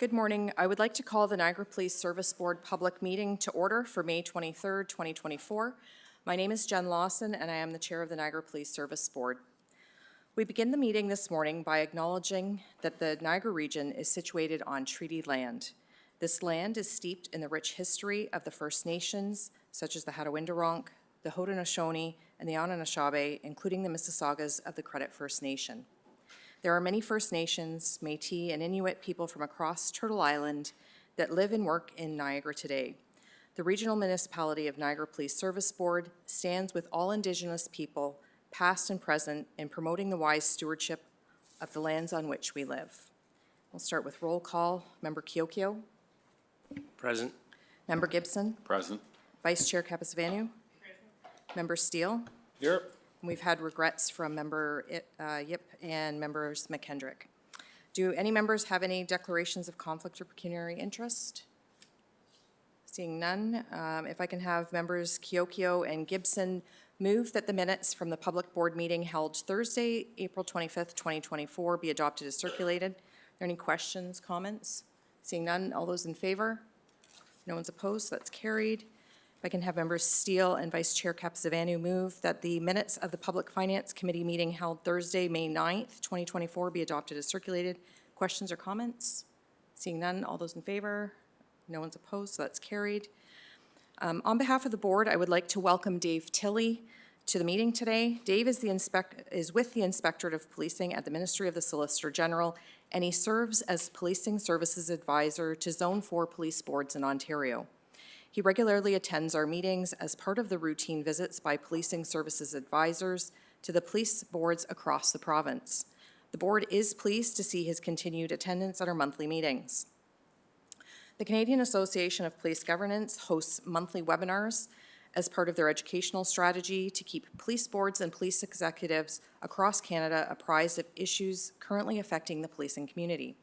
Good morning. I would like to call the Niagara Police Service Board public meeting to order for May 23rd, 2024. My name is Jen Lawson, and I am the chair of the Niagara Police Service Board. We begin the meeting this morning by acknowledging that the Niagara region is situated on treaty land. This land is steeped in the rich history of the First Nations, such as the Hadawindaronk, the Haudenosaunee, and the Anishinaabe, including the Mississaugas of the Credit First Nation. There are many First Nations, Métis, and Inuit people from across Turtle Island that live and work in Niagara today. The Regional Municipality of Niagara Police Service Board stands with all Indigenous people, past and present, in promoting the wise stewardship of the lands on which we live. We'll start with roll call. Member Kiokio. Present. Member Gibson. Present. Vice Chair Kapasavanu. Member Steele. Here. We've had regrets from Member Yip and Members McKendrick. Do any members have any declarations of conflict or pecuniary interest? Seeing none, if I can have Members Kiokio and Gibson move that the minutes from the public board meeting held Thursday, April 25th, 2024 be adopted as circulated. Are there any questions, comments? Seeing none, all those in favor? No one's opposed, so that's carried. If I can have Members Steele and Vice Chair Kapasavanu move that the minutes of the Public Finance Committee meeting held Thursday, May 9th, 2024 be adopted as circulated. Questions or comments? Seeing none, all those in favor? No one's opposed, so that's carried. On behalf of the board, I would like to welcome Dave Tilley to the meeting today. Dave is with the Inspectorate of Policing at the Ministry of the Solicitor General, and he serves as Policing Services Advisor to Zone 4 police boards in Ontario. He regularly attends our meetings as part of the routine visits by Policing Services Advisors to the police boards across the province. The board is pleased to see his continued attendance at our monthly meetings. The Canadian Association of Police Governance hosts monthly webinars as part of their educational strategy to keep police boards and police executives across Canada apprised of issues currently affecting the policing community.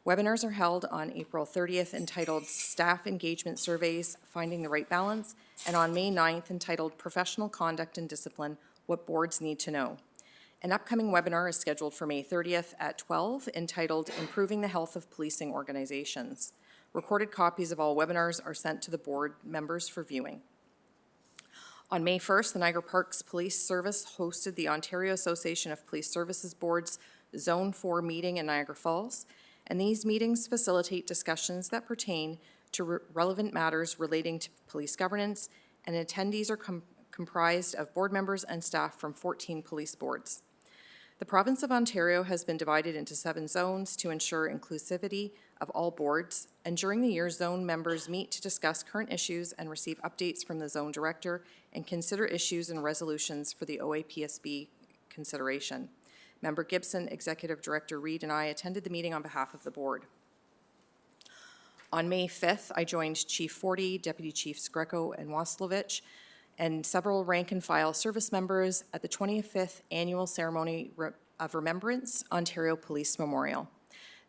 Webinars are held on April 30th entitled Staff Engagement Surveys, Finding the Right Balance, and on May 9th entitled Professional Conduct and Discipline, What Boards Need to Know. An upcoming webinar is scheduled for May 30th at 12 entitled Improving the Health of Policing Organizations. Recorded copies of all webinars are sent to the board members for viewing. On May 1st, the Niagara Parks Police Service hosted the Ontario Association of Police Services Board's Zone 4 meeting in Niagara Falls, and these meetings facilitate discussions that pertain to relevant matters relating to police governance, and attendees are comprised of board members and staff from 14 police boards. The province of Ontario has been divided into 7 zones to ensure inclusivity of all boards, and during the year, zone members meet to discuss current issues and receive updates from the zone director and consider issues and resolutions for the OAPSB consideration. Member Gibson, Executive Director Reid, and I attended the meeting on behalf of the board. On May 5th, I joined Chief Forty, Deputy Chiefs Greco and Waslovich, and several rank-and-file service members at the 25th Annual Ceremony of Remembrance, Ontario Police Memorial.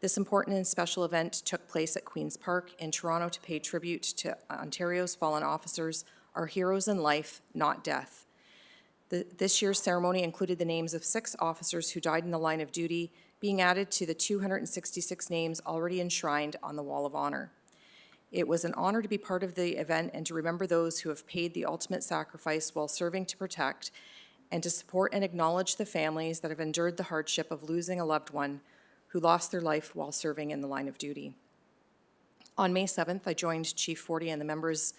This important and special event took place at Queen's Park in Toronto to pay tribute to Ontario's fallen officers, our heroes in life, not death. This year's ceremony included the names of 6 officers who died in the line of duty, being added to the 266 names already enshrined on the Wall of Honor. It was an honor to be part of the event and to remember those who have paid the ultimate sacrifice while serving to protect, and to support and acknowledge the families that have endured the hardship of losing a loved one who lost their life while serving in the line of duty. On May 7th, I joined Chief Forty and the members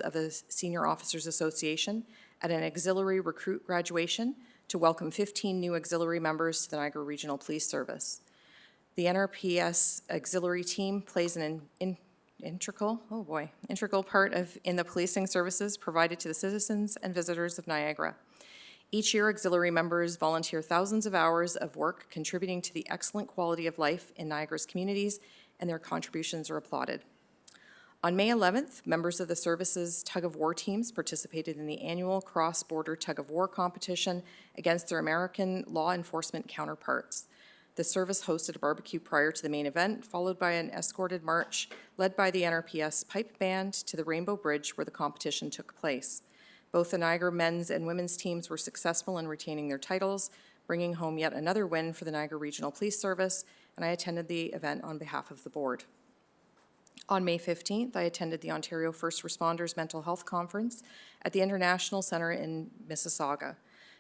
of the Senior Officers Association at an auxiliary recruit graduation to welcome 15 new auxiliary members to the Niagara Regional Police Service. The NRPS auxiliary team plays an integral part in the policing services provided to the citizens and visitors of Niagara. Each year, auxiliary members volunteer thousands of hours of work contributing to the excellent quality of life in Niagara's communities, and their contributions are applauded. On May 11th, members of the service's tug-of-war teams participated in the annual cross-border tug-of-war competition against their American law enforcement counterparts. The service hosted a barbecue prior to the main event, followed by an escorted march led by the NRPS Pipe Band to the Rainbow Bridge where the competition took place. Both the Niagara men's and women's teams were successful in retaining their titles, bringing home yet another win for the Niagara Regional Police Service and I attended the event on behalf of the board. On May 15th, I attended the Ontario First Responders Mental Health Conference at the International Centre in Mississauga.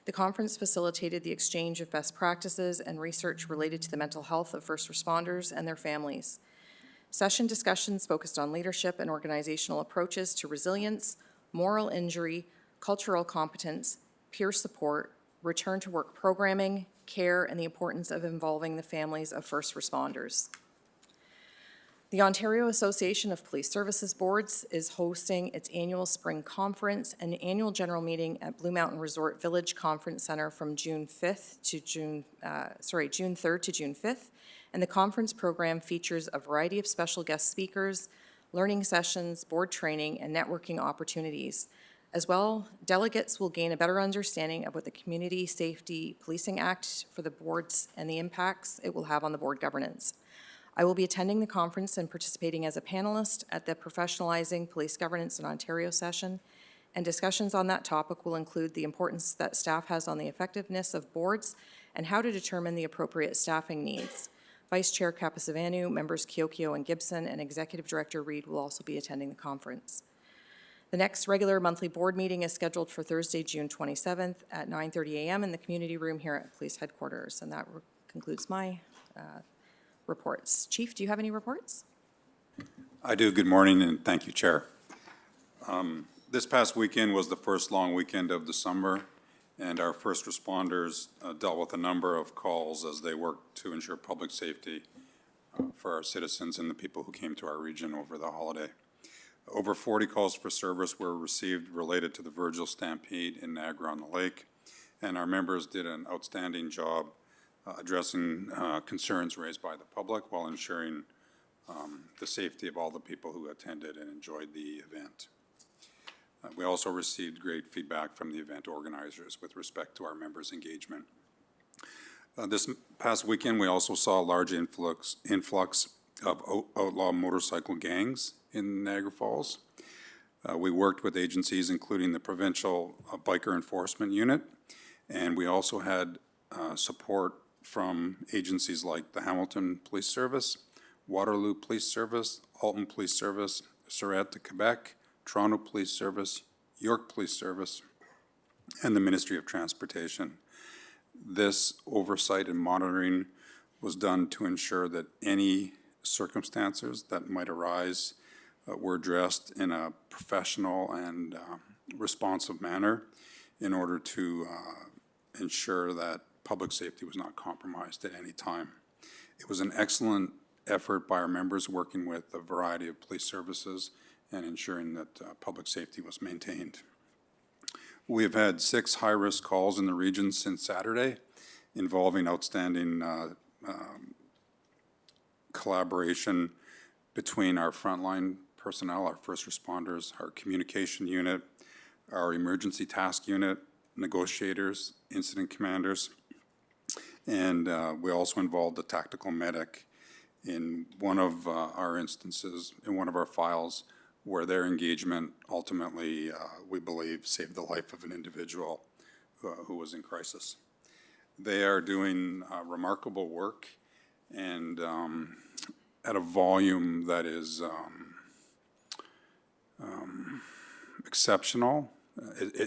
The conference facilitated the exchange of best practices and research related to the mental health of first responders and their families. Session discussions focused on leadership and organizational approaches to resilience, moral injury, cultural competence, peer support, return to work programming, care, and the importance of involving the families of first responders. The Ontario Association of Police Services Boards is hosting its annual spring conference and annual general meeting at Blue Mountain Resort Village Conference Center from June 3rd to June 5th. And the conference program features a variety of special guest speakers, learning sessions, board training, and networking opportunities. As well, delegates will gain a better understanding of what the Community Safety Policing Act for the boards and the impacts it will have on the board governance. I will be attending the conference and participating as a panelist at the Professionalizing Police Governance in Ontario session, and discussions on that topic will include the importance that staff has on the effectiveness of boards and how to determine the appropriate staffing needs. Vice Chair Kapasavanu, members Kiokio and Gibson, and Executive Director Reid will also be attending the conference. The next regular monthly board meeting is scheduled for Thursday, June 27th at 9:30 a.m. in the community room here at Police Headquarters, and that concludes my reports. Chief, do you have any reports? I do. Good morning, and thank you, Chair. This past weekend was the first long weekend of the summer, and our first responders dealt with a number of calls as they worked to ensure public safety for our citizens and the people who came to our region over the holiday. Over 40 calls for service were received related to the Virgil Stampede in Niagara on the Lake, and our members did an outstanding job addressing concerns raised by the public while ensuring the safety of all the people who attended and enjoyed the event. We also received great feedback from the event organizers with respect to our members' engagement. This past weekend, we also saw a large influx of outlaw motorcycle gangs in Niagara Falls. We worked with agencies including the Provincial Biker Enforcement Unit, and we also had support from agencies like the Hamilton Police Service, Waterloo Police Service, Alton Police Service, Surrey to Quebec, Toronto Police Service, York Police Service, and the Ministry of Transportation. This oversight and monitoring was done to ensure that any circumstances that might arise were addressed in a professional and responsive manner in order to ensure that public safety was not compromised at any time. It was an excellent effort by our members working with a variety of police services and ensuring that public safety was maintained. We have had 6 high-risk calls in the region since Saturday involving outstanding collaboration between our frontline personnel, our first responders, our communication unit, our emergency task unit, negotiators, incident commanders, and we also involved the tactical medic in one of our instances, in one of our files, where their engagement ultimately, we believe, saved the life of an individual who was in crisis. They are doing remarkable work and at a volume that is exceptional.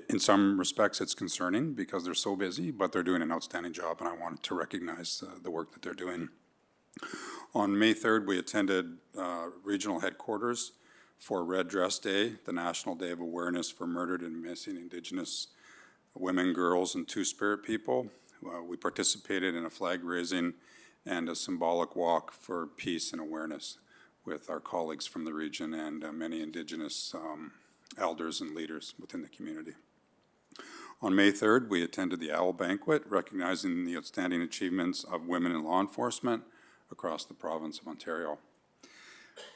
In some respects, it's concerning because they're so busy, but they're doing an outstanding job, and I wanted to recognize the work that they're doing. On May 3rd, we attended regional headquarters for Red Dress Day, the National Day of Awareness for Murdered and Missing Indigenous Women, Girls, and Two-Spirit people. We participated in a flag raising and a symbolic walk for peace and awareness with our colleagues from the region and many Indigenous elders and leaders within the community. On May 3rd, we attended the Owl Banquet, recognizing the outstanding achievements of women in law enforcement across the province of Ontario.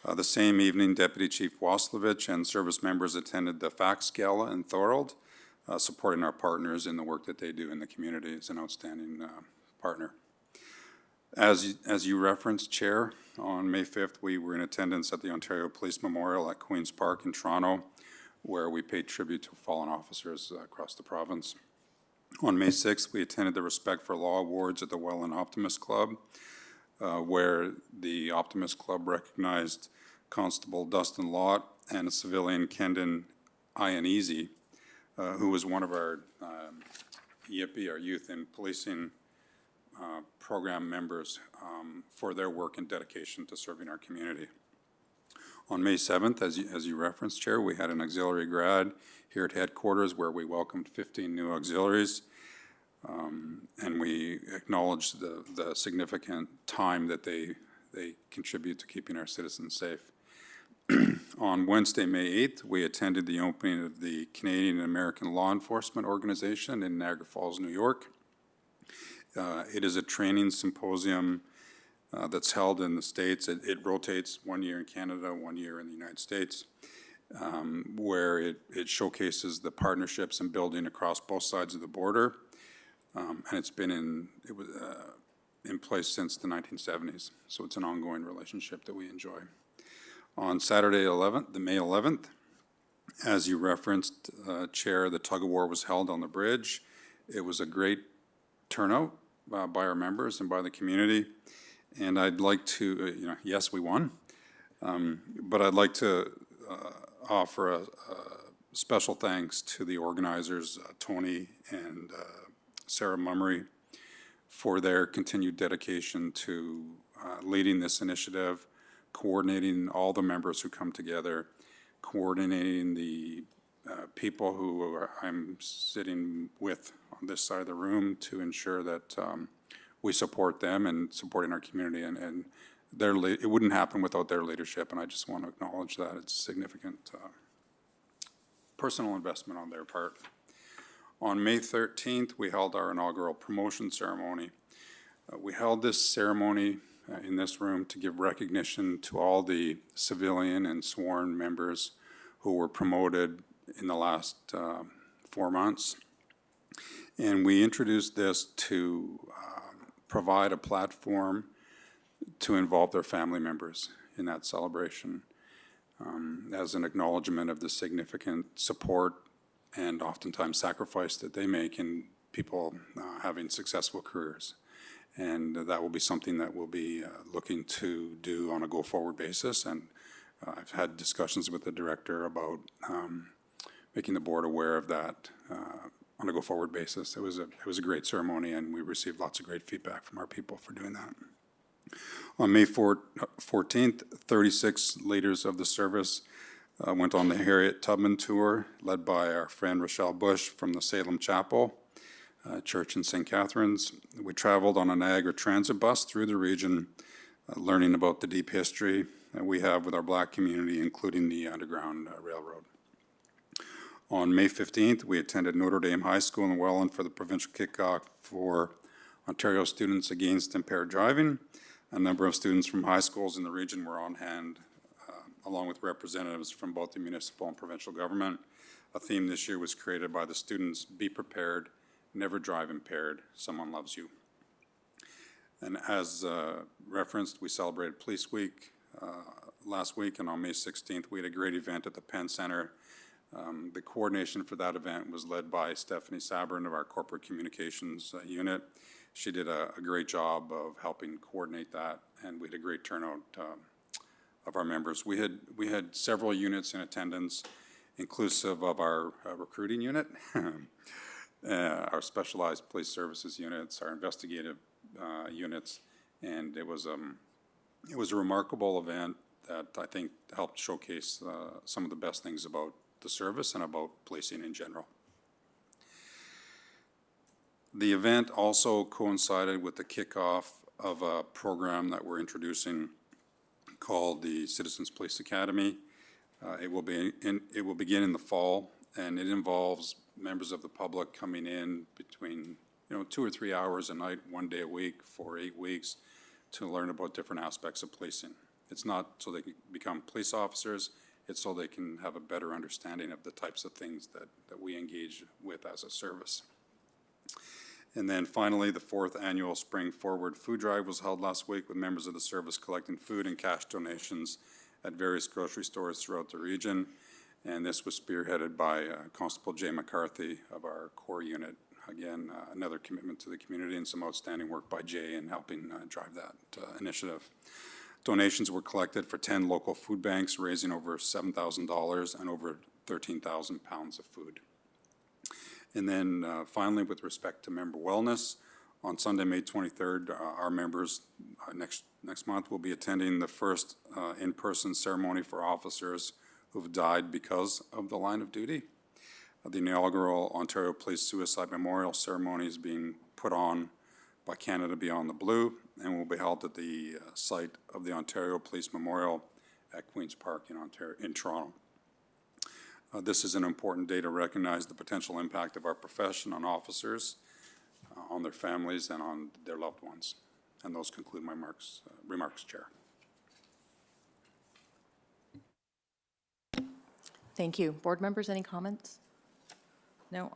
The same evening, Deputy Chief Waslevich and service members attended the FACS Gala in Thorold, supporting our partners in the work that they do in the community as an outstanding partner. As you referenced, Chair, on May 5th, we were in attendance at the Ontario Police Memorial at Queen's Park in Toronto, where we paid tribute to fallen officers across the province. On May 6th, we attended the Respect for Law Awards at the Welland Optimist Club. where the Optimist Club recognized Constable Dustin Lott and a civilian Kendon Ianese, who was one of our YIPI, our Youth in Policing program members, for their work and dedication to serving our community. On May 7th, as you referenced, Chair, we had an auxiliary grad here at headquarters where we welcomed 15 new auxiliaries, and we acknowledged the significant time that they contribute to keeping our citizens safe. On Wednesday, May 8th, we attended the opening of the Canadian and American Law Enforcement Organization in Niagara Falls, New York. It is a training symposium that's held in the States. It rotates 1 year in Canada, 1 year in the United States, where it showcases the partnerships and building across both sides of the border. And it's been in place since the 1970s, so it's an ongoing relationship that we enjoy. On Saturday 11th, the May 11th, as you referenced, Chair, the tug-of-war was held on the bridge. It was a great turnout by our members and by the community. And I'd like to, yes, we won, but I'd like to offer a special thanks to the organizers, Tony and Sarah Mummery, for their continued dedication to leading this initiative, coordinating all the members who come together, coordinating the people who I'm sitting with on this side of the room to ensure that we support them and supporting our community, and it wouldn't happen without their leadership, and I just want to acknowledge that. It's a significant personal investment on their part. On May 13th, we held our inaugural promotion ceremony. We held this ceremony in this room to give recognition to all the civilian and sworn members who were promoted in the last 4 months. And we introduced this to provide a platform to involve their family members in that celebration as an acknowledgement of the significant support and oftentimes sacrifice that they make in people having successful careers. And that will be something that we'll be looking to do on a go-forward basis. And I've had discussions with the director about making the board aware of that on a go-forward basis. It was a great ceremony, and we received lots of great feedback from our people for doing that. On May 14th, 36 leaders of the service went on the Harriet Tubman tour, led by our friend Rochelle Bush from the Salem Chapel Church in St. Catharines. We traveled on a Niagara transit bus through the region, learning about the deep history that we have with our Black community, including the Underground Railroad. On May 15th, we attended Notre Dame High School in Welland for the provincial kickoff for Ontario Students Against Impaired Driving. A number of students from high schools in the region were on hand, along with representatives from both the municipal and provincial government. A theme this year was created by the students: be prepared, never drive impaired, someone loves you. And as referenced, we celebrated Police Week last week, and on May 16th, we had a great event at the Penn Center. The coordination for that event was led by Stephanie Sabrin of our corporate communications unit. She did a great job of helping coordinate that, and we had a great turnout of our members. We had several units in attendance, inclusive of our recruiting unit, our specialized police services units, our investigative units, and it was a remarkable event that I think helped showcase some of the best things about the service and about policing in general. The event also coincided with the kickoff of a program that we're introducing called the Citizens Police Academy. It will begin in the fall, and it involves members of the public coming in between 2 or 3 hours a night, 1 day a week for 8 weeks to learn about different aspects of policing. It's not so they can become police officers, it's so they can have a better understanding of the types of things that we engage with as a service. And then finally, the 4th annual Spring Forward Food Drive was held last week with members of the service collecting food and cash donations at various grocery stores throughout the region. And this was spearheaded by Constable Jay McCarthy of our core unit. Again, another commitment to the community and some outstanding work by Jay in helping drive that initiative. Donations were collected for 10 local food banks, raising over $7,000 and over 13,000 pounds of food. And then finally, with respect to member wellness, on Sunday, May 23rd, our members next month will be attending the first in-person ceremony for officers who've died because of the line of duty. The inaugural Ontario Police Suicide Memorial Ceremony is being put on by Canada Beyond the Blue and will be held at the site of the Ontario Police Memorial at Queen's Park in Toronto. This is an important day to recognize the potential impact of our profession on officers, on their families, and on their loved ones. And those conclude my remarks, Chair. Thank you. Board members, any comments? No?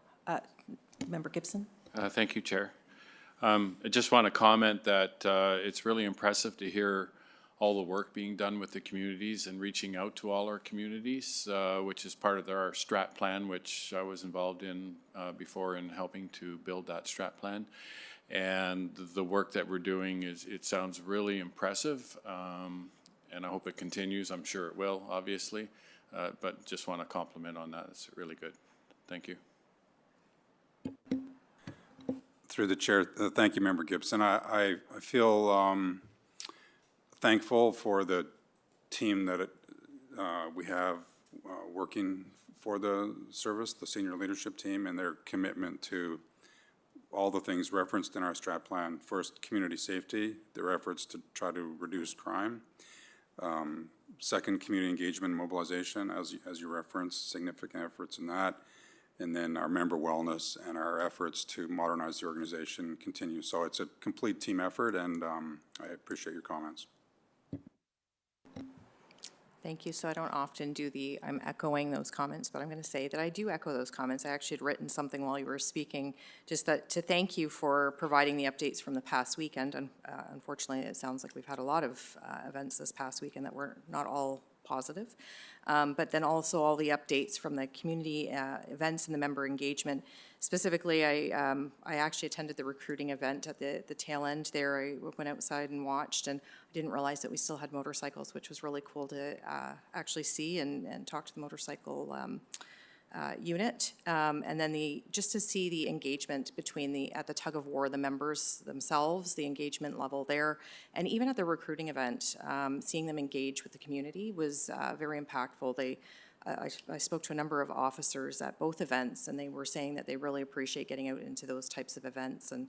Member Gibson? Thank you, Chair. I just want to comment that it's really impressive to hear all the work being done with the communities and reaching out to all our communities, which is part of our strat plan, which I was involved in before in helping to build that strat plan. And the work that we're doing it sounds really impressive, and I hope it continues. I'm sure it will, obviously, but just want to compliment on that. It's really good. Thank you. Through the chair, thank you, Member Gibson. I feel thankful for the team that we have working for the service, the senior leadership team, and their commitment to all the things referenced in our strat plan. First, community safety, their efforts to try to reduce crime. Second, community engagement and mobilization, as you referenced, significant efforts in that. And then our member wellness and our efforts to modernize the organization continue. So it's a complete team effort, and I appreciate your comments. Thank you. So I don't often do I'm echoing those comments, but I'm going to say that I do echo those comments. I actually had written something while you were speaking, just to thank you for providing the updates from the past weekend. And unfortunately, it sounds like we've had a lot of events this past weekend that were not all positive. But then also all the updates from the community events and the member engagement. Specifically, I actually attended the recruiting event at the tail end there. I went outside and watched, and I didn't realize that we still had motorcycles, which was really cool to actually see and talk to the motorcycle unit. And then just to see the engagement between at the tug of war, the members themselves, the engagement level there, and even at the recruiting event, seeing them engage with the community was very impactful. I spoke to a number of officers at both events, and they were saying that they really appreciate getting out into those types of events. And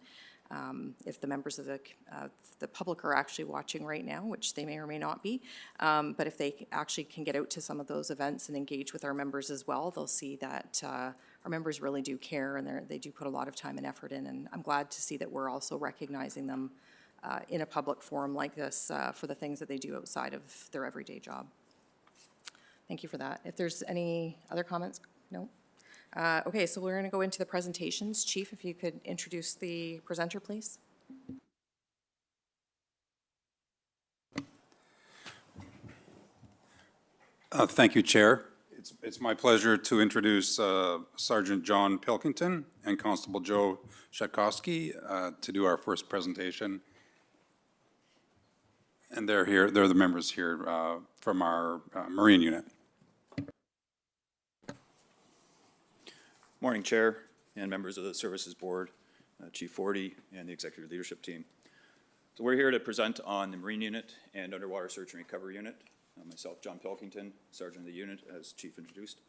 if the members of the public are actually watching right now, which they may or may not be, but if they actually can get out to some of those events and engage with our members as well, they'll see that our members really do care, and they do put a lot of time and effort in. And I'm glad to see that we're also recognizing them in a public forum like this for the things that they do outside of their everyday job. Thank you for that. If there's any other comments, no? Okay, so we're going to go into the presentations. Chief, if you could introduce the presenter, please. Thank you, Chair. It's my pleasure to introduce Sergeant John Pilkington and Constable Joe Shatkowski to do our first presentation. And they're here. They're the members here from our Marine unit. Morning, Chair and members of the Services Board, Chief Forty, and the Executive Leadership Team. So we're here to present on the Marine Unit and Underwater Search and Recovery Unit. Myself, John Pilkington, Sergeant of the unit, as Chief introduced.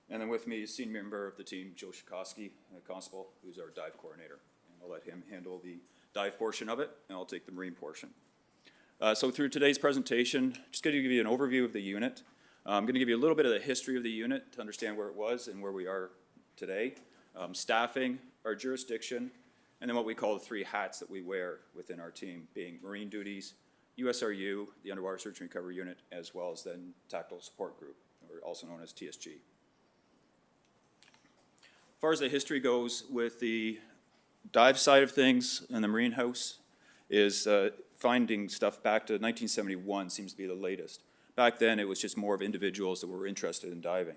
And then with me is Senior Member of the team, Joe Shatkowski, Constable, who's our dive coordinator. And I'll let him handle the dive portion of it, and I'll take the Marine portion. So through today's presentation, just going to give you an overview of the unit. I'm going to give you a little bit of the history of the unit to understand where it was and where we are today, staffing, our jurisdiction, and then what we call the three hats that we wear within our team, being Marine duties, USRU, the Underwater Search and Recovery Unit, as well as then Tactical Support Group, or also known as TSG. As far as the history goes with the dive side of things in the Marine House is finding stuff back to 1971 seems to be the latest. Back then, it was just more of individuals that were interested in diving.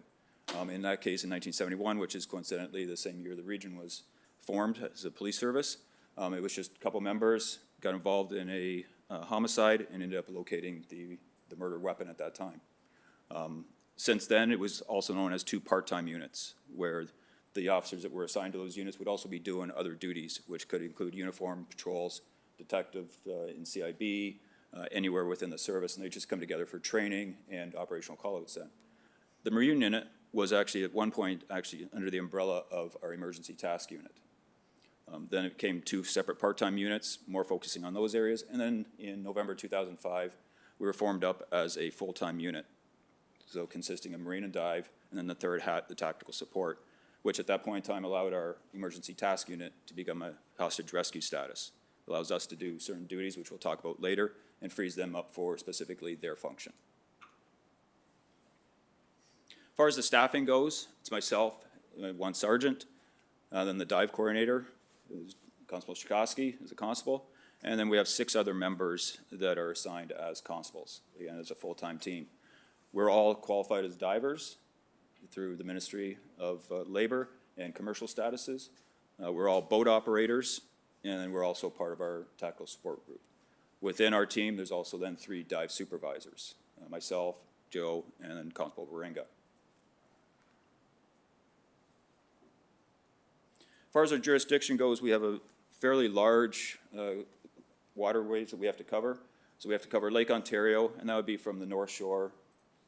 In that case, in 1971, which is coincidentally the same year the region was formed as a police service, it was just a couple members got involved in a homicide and ended up locating the murder weapon at that time. Since then, it was also known as two part-time units, where the officers that were assigned to those units would also be doing other duties, which could include uniform patrols, detective in CIB, anywhere within the service, and they just come together for training and operational call-outs then. The Marine unit was actually at one point actually under the umbrella of our emergency task unit. Then it became two separate part-time units, more focusing on those areas, and then in November 2005, we were formed up as a full-time unit, so consisting of Marine and Dive, and then the third hat, the tactical support, which at that point in time allowed our emergency task unit to become a hostage rescue status. It allows us to do certain duties, which we'll talk about later, and frees them up for specifically their function. As far as the staffing goes, it's myself, one sergeant, then the dive coordinator, Constable Chikoski is a constable, and then we have 6 other members that are assigned as constables, again, as a full-time team. We're all qualified as divers through the Ministry of Labor and commercial statuses. We're all boat operators, and then we're also part of our tactical support group. Within our team, there's also then 3 dive supervisors, myself, Joe, and then Constable Waringa. As far as our jurisdiction goes, we have a fairly large waterways that we have to cover. So we have to cover Lake Ontario, and that would be from the North Shore,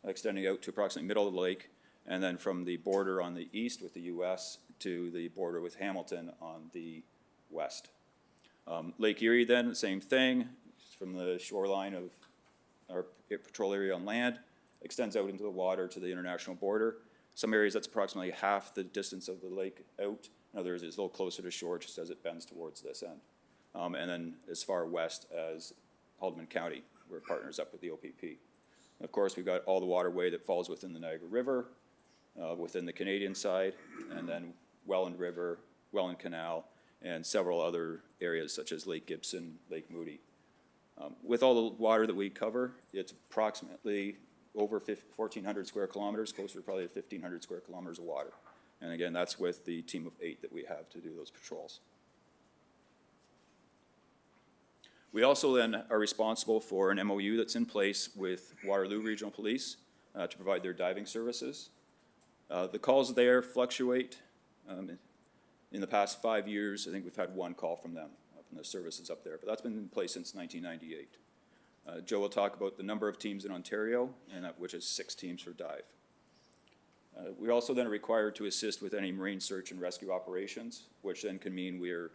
extending out to approximately middle of the lake, and then from the border on the east with the US to the border with Hamilton on the west. Lake Erie then, the same thing, from the shoreline of our patrol area on land, extends out into the water to the international border. Some areas that's approximately half the distance of the lake out. In others, it's a little closer to shore just as it bends towards this end. And then as far west as Haldeman County, we're partners up with the OPP. Of course, we've got all the waterway that falls within the Niagara River, within the Canadian side, and then Welland River, Welland Canal, and several other areas such as Lake Gibson, Lake Moody. With all the water that we cover, it's approximately over 1,400 square kilometers, closer to probably 1,500 square kilometers of water. And again, that's with the team of 8 that we have to do those patrols. We also then are responsible for an MOU that's in place with Waterloo Regional Police to provide their diving services. The calls there fluctuate. In the past 5 years, I think we've had 1 call from them, from the services up there, but that's been in place since 1998. Joe will talk about the number of teams in Ontario, and which is 6 teams for dive. We also then are required to assist with any marine search and rescue operations, which then can mean we're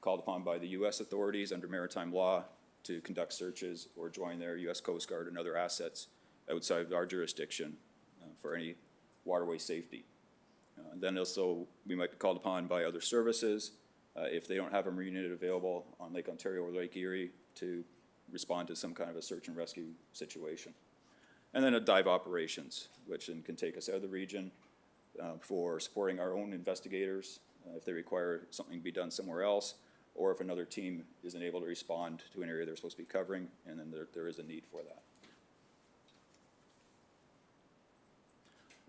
called upon by the U.S. authorities under maritime law to conduct searches or join their U.S. Coast Guard and other assets outside of our jurisdiction for any waterway safety. Then also, we might be called upon by other services if they don't have a marine unit available on Lake Ontario or Lake Erie to respond to some kind of a search and rescue situation. And then a dive operations, which then can take us out of the region for supporting our own investigators if they require something to be done somewhere else, or if another team isn't able to respond to an area they're supposed to be covering, and then there is a need for that.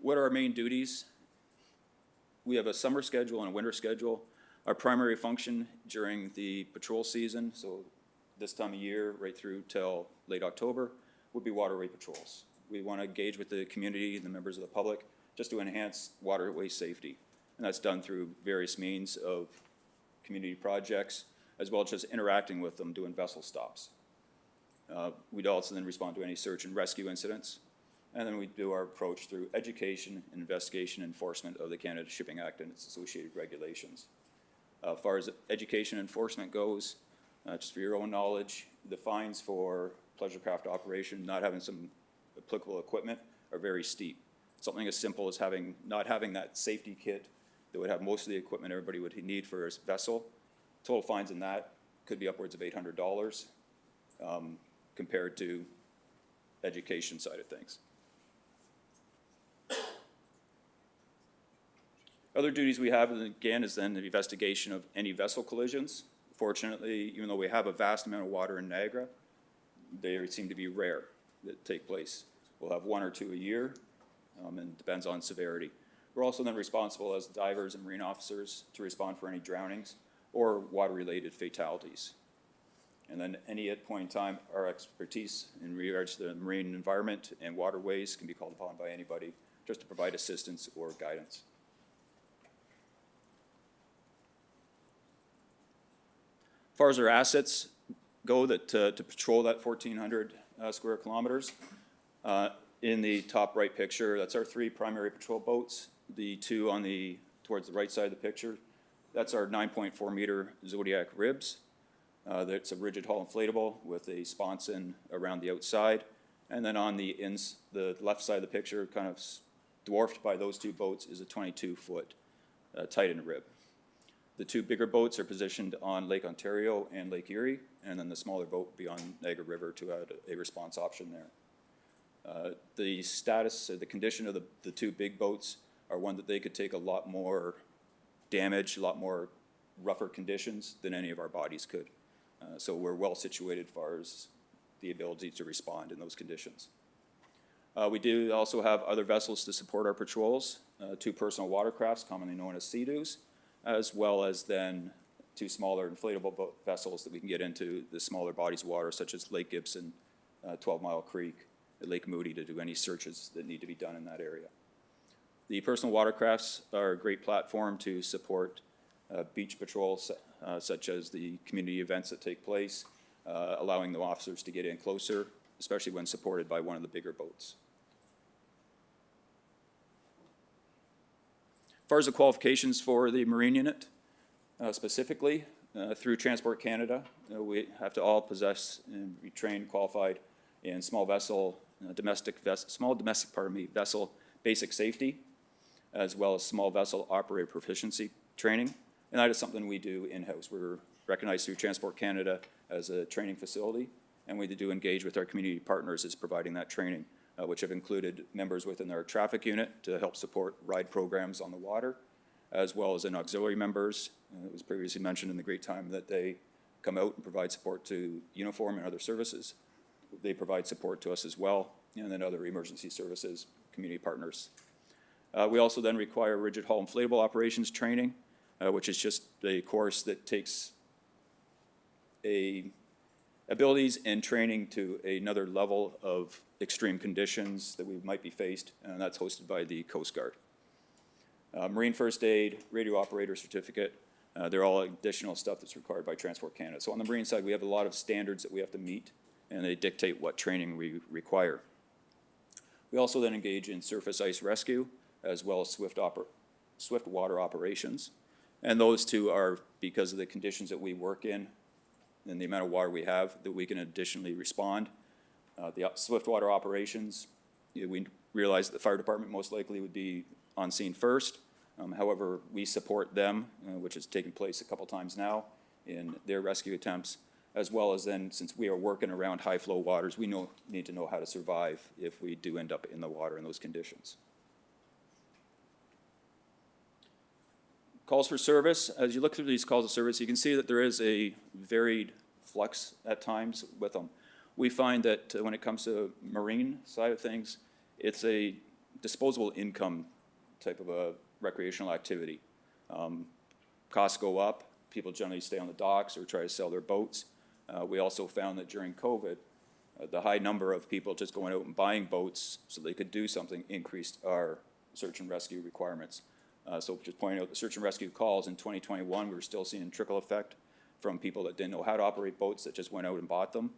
What are our main duties? We have a summer schedule and a winter schedule. Our primary function during the patrol season, so this time of year right through till late October, would be waterway patrols. We want to engage with the community and the members of the public just to enhance waterway safety. And that's done through various means of community projects, as well as just interacting with them, doing vessel stops. We'd also then respond to any search and rescue incidents. And then we do our approach through education and investigation enforcement of the Canada Shipping Act and its associated regulations. As far as education enforcement goes, just for your own knowledge, the fines for pleasure craft operation not having some applicable equipment are very steep. Something as simple as not having that safety kit that would have most of the equipment everybody would need for a vessel. Total fines in that could be upwards of $800 compared to education side of things. Other duties we have, again, is then the investigation of any vessel collisions. Fortunately, even though we have a vast amount of water in Niagara, they seem to be rare that take place. We'll have 1 or 2 a year. and depends on severity. We're also then responsible as divers and marine officers to respond for any drownings or water-related fatalities. And then any at point in time, our expertise in regards to the marine environment and waterways can be called upon by anybody just to provide assistance or guidance. As far as our assets go that to patrol that 1,400 square kilometers, in the top right picture, that's our 3 primary patrol boats. The 2 on towards the right side of the picture, that's our 9.4 meter Zodiac ribs. That's a rigid hull inflatable with a sponson around the outside. And then on the left side of the picture, kind of dwarfed by those 2 boats, is a 22-foot Titan rib. The 2 bigger boats are positioned on Lake Ontario and Lake Erie, and then the smaller boat beyond Niagara River to add a response option there. The status, the condition of the 2 big boats are one that they could take a lot more damage, a lot more rougher conditions than any of our bodies could. So we're well situated as far as the ability to respond in those conditions. We do also have other vessels to support our patrols, 2 personal watercrafts, commonly known as Sea-Doos, as well as then 2 smaller inflatable vessels that we can get into the smaller bodies of water, such as Lake Gibson, 12 Mile Creek, Lake Moody, to do any searches that need to be done in that area. The personal watercrafts are a great platform to support beach patrols, such as the community events that take place, allowing the officers to get in closer, especially when supported by one of the bigger boats. As far as the qualifications for the Marine Unit, specifically, through Transport Canada, we have to all possess and be trained, qualified in small vessel, vessel basic safety, as well as small vessel operator proficiency training. And that is something we do in-house. We're recognized through Transport Canada as a training facility, and we do engage with our community partners as providing that training, which have included members within our traffic unit to help support ride programs on the water, as well as in auxiliary members. It was previously mentioned in the great time that they come out and provide support to uniform and other services. They provide support to us as well, and then other emergency services, community partners. We also then require rigid hull inflatable operations training, which is just a course that takes abilities and training to another level of extreme conditions that we might be faced, and that's hosted by the Coast Guard. Marine First Aid, Radio Operator Certificate, they're all additional stuff that's required by Transport Canada. So on the Marine side, we have a lot of standards that we have to meet, and they dictate what training we require. We also then engage in surface ice rescue, as well as swift water operations. And those 2 are because of the conditions that we work in and the amount of water we have that we can additionally respond. The swift water operations, we realize that the fire department most likely would be on scene first. However, we support them, which has taken place a couple times now in their rescue attempts, as well as then, since we are working around high flow waters, we need to know how to survive if we do end up in the water in those conditions. Calls for service, as you look through these calls of service, you can see that there is a varied flux at times with them. We find that when it comes to marine side of things, it's a disposable income type of a recreational activity. Costs go up, people generally stay on the docks or try to sell their boats. We also found that during COVID, the high number of people just going out and buying boats so they could do something increased our search and rescue requirements. So just pointing out the search and rescue calls in 2021, we were still seeing trickle effect from people that didn't know how to operate boats that just went out and bought them.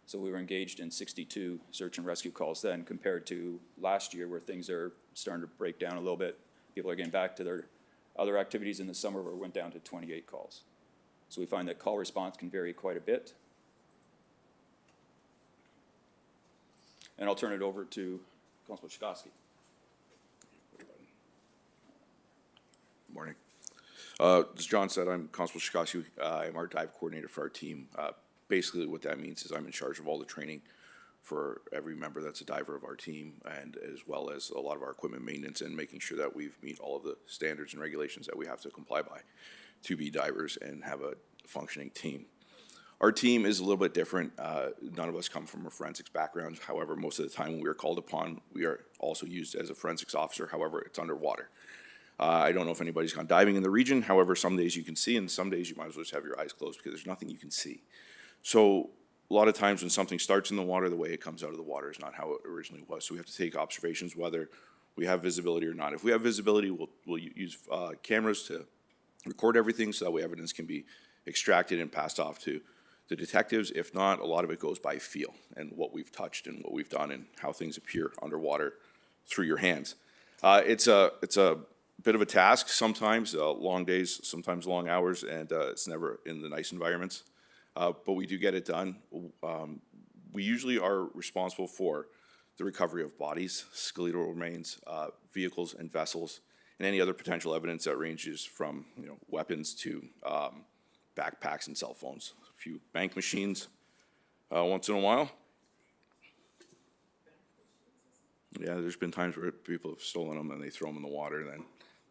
So we were engaged in 62 search and rescue calls then, compared to last year where things are starting to break down a little bit. People are getting back to their other activities in the summer where it went down to 28 calls. So we find that call response can vary quite a bit. And I'll turn it over to Constable Shikoski. Morning. As John said, I'm Constable Shikoski. I'm our dive coordinator for our team. Basically what that means is I'm in charge of all the training for every member that's a diver of our team, and as well as a lot of our equipment maintenance and making sure that we meet all of the standards and regulations that we have to comply by to be divers and have a functioning team. Our team is a little bit different. None of us come from a forensics background. However, most of the time when we are called upon, we are also used as a forensics officer. However, it's underwater. I don't know if anybody's gone diving in the region. However, some days you can see, and some days you might as well just have your eyes closed because there's nothing you can see. So a lot of times when something starts in the water, the way it comes out of the water is not how it originally was. So we have to take observations whether we have visibility or not. If we have visibility, we'll use cameras to record everything so that way evidence can be extracted and passed off to the detectives. If not, a lot of it goes by feel and what we've touched and what we've done and how things appear underwater through your hands. It's a bit of a task sometimes, long days, sometimes long hours, and it's never in the nice environments. But we do get it done. We usually are responsible for the recovery of bodies, skeletal remains, vehicles and vessels, and any other potential evidence that ranges from weapons to backpacks and cell phones. A few bank machines once in a while. Yeah, there's been times where people have stolen them and they throw them in the water, and then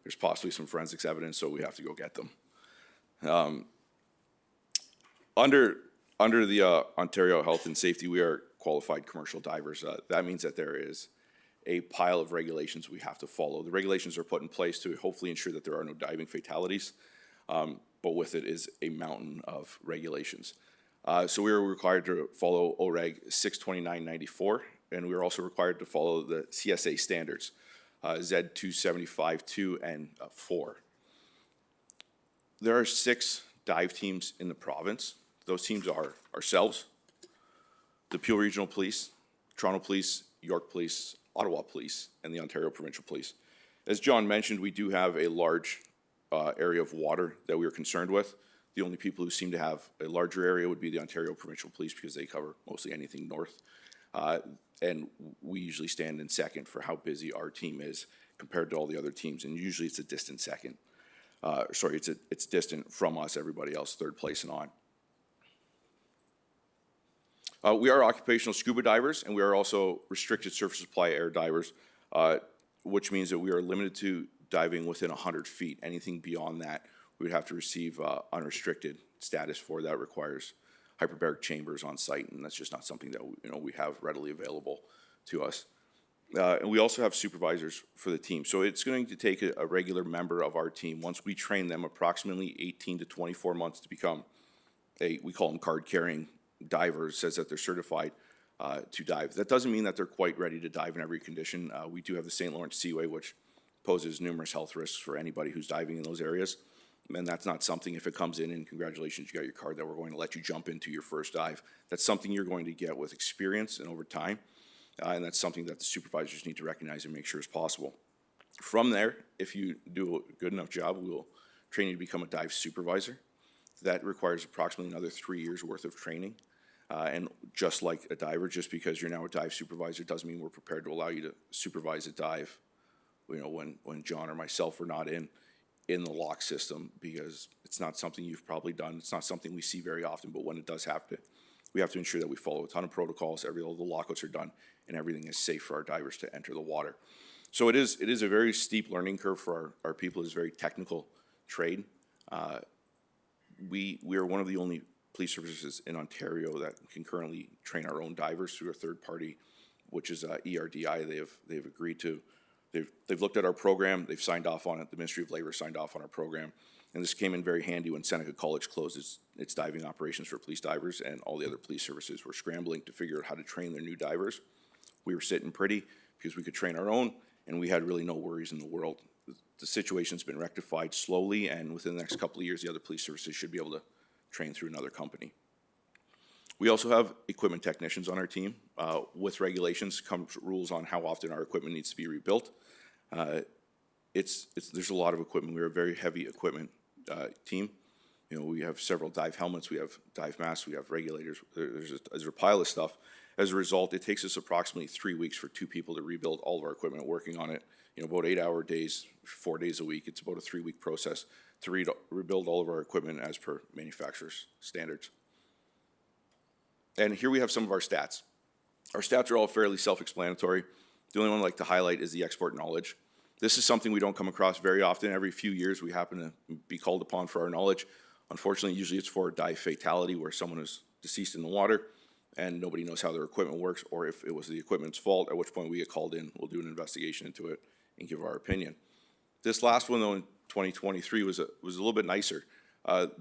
there's possibly some forensics evidence, so we have to go get them. Under the Ontario Health and Safety, we are qualified commercial divers. That means that there is a pile of regulations we have to follow. The regulations are put in place to hopefully ensure that there are no diving fatalities, but with it is a mountain of regulations. So we are required to follow OREG 62994, and we are also required to follow the CSA standards, Z275-2 and 4. There are 6 dive teams in the province. Those teams are ourselves, the Peel Regional Police, Toronto Police, York Police, Ottawa Police, and the Ontario Provincial Police. As John mentioned, we do have a large area of water that we are concerned with. The only people who seem to have a larger area would be the Ontario Provincial Police because they cover mostly anything north. And we usually stand in second for how busy our team is compared to all the other teams, and usually it's a distant second. It's distant from us, everybody else, third place and on. We are occupational scuba divers, and we are also restricted surface supply air divers, which means that we are limited to diving within 100 feet. Anything beyond that, we would have to receive unrestricted status for. That requires hyperbaric chambers on site, and that's just not something that we have readily available to us. And we also have supervisors for the team. So it's going to take a regular member of our team, once we train them, approximately 18 to 24 months to become we call them card-carrying divers, says that they're certified to dive. That doesn't mean that they're quite ready to dive in every condition. We do have the St. Lawrence Seaway, which poses numerous health risks for anybody who's diving in those areas. And that's not something, if it comes in and congratulations, you got your card, that we're going to let you jump into your first dive. That's something you're going to get with experience and over time. And that's something that the supervisors need to recognize and make sure is possible. From there, if you do a good enough job, we will train you to become a dive supervisor. That requires approximately another 3 years worth of training. And just like a diver, just because you're now a dive supervisor doesn't mean we're prepared to allow you to supervise a dive. When John or myself are not in the lock system, because it's not something you've probably done. It's not something we see very often, but when it does happen, we have to ensure that we follow a ton of protocols. All the lockouts are done, and everything is safe for our divers to enter the water. So it is a very steep learning curve for our people. It is a very technical trade. We are one of the only police services in Ontario that can currently train our own divers through a third party, which is ERDI. They've agreed to. They've looked at our program. They've signed off on it. The Ministry of Labor signed off on our program, and this came in very handy when Seneca College closed its diving operations for police divers, and all the other police services were scrambling to figure out how to train their new divers. We were sitting pretty because we could train our own, and we had really no worries in the world. The situation's been rectified slowly, and within the next couple of years, the other police services should be able to train through another company. We also have equipment technicians on our team. With regulations comes rules on how often our equipment needs to be rebuilt. There's a lot of equipment. We're a very heavy equipment team. We have several dive helmets, we have dive masks, we have regulators. There's a pile of stuff. As a result, it takes us approximately 3 weeks for 2 people to rebuild all of our equipment working on it. About 8-hour days, 4 days a week. It's about a 3-week process to rebuild all of our equipment as per manufacturer's standards. And here we have some of our stats. Our stats are all fairly self-explanatory. The only one I'd like to highlight is the export knowledge. This is something we don't come across very often. Every few years we happen to be called upon for our knowledge. Unfortunately, usually it's for a dive fatality where someone is deceased in the water and nobody knows how their equipment works, or if it was the equipment's fault, at which point we get called in, we'll do an investigation into it and give our opinion. This last one, though, in 2023 was a little bit nicer.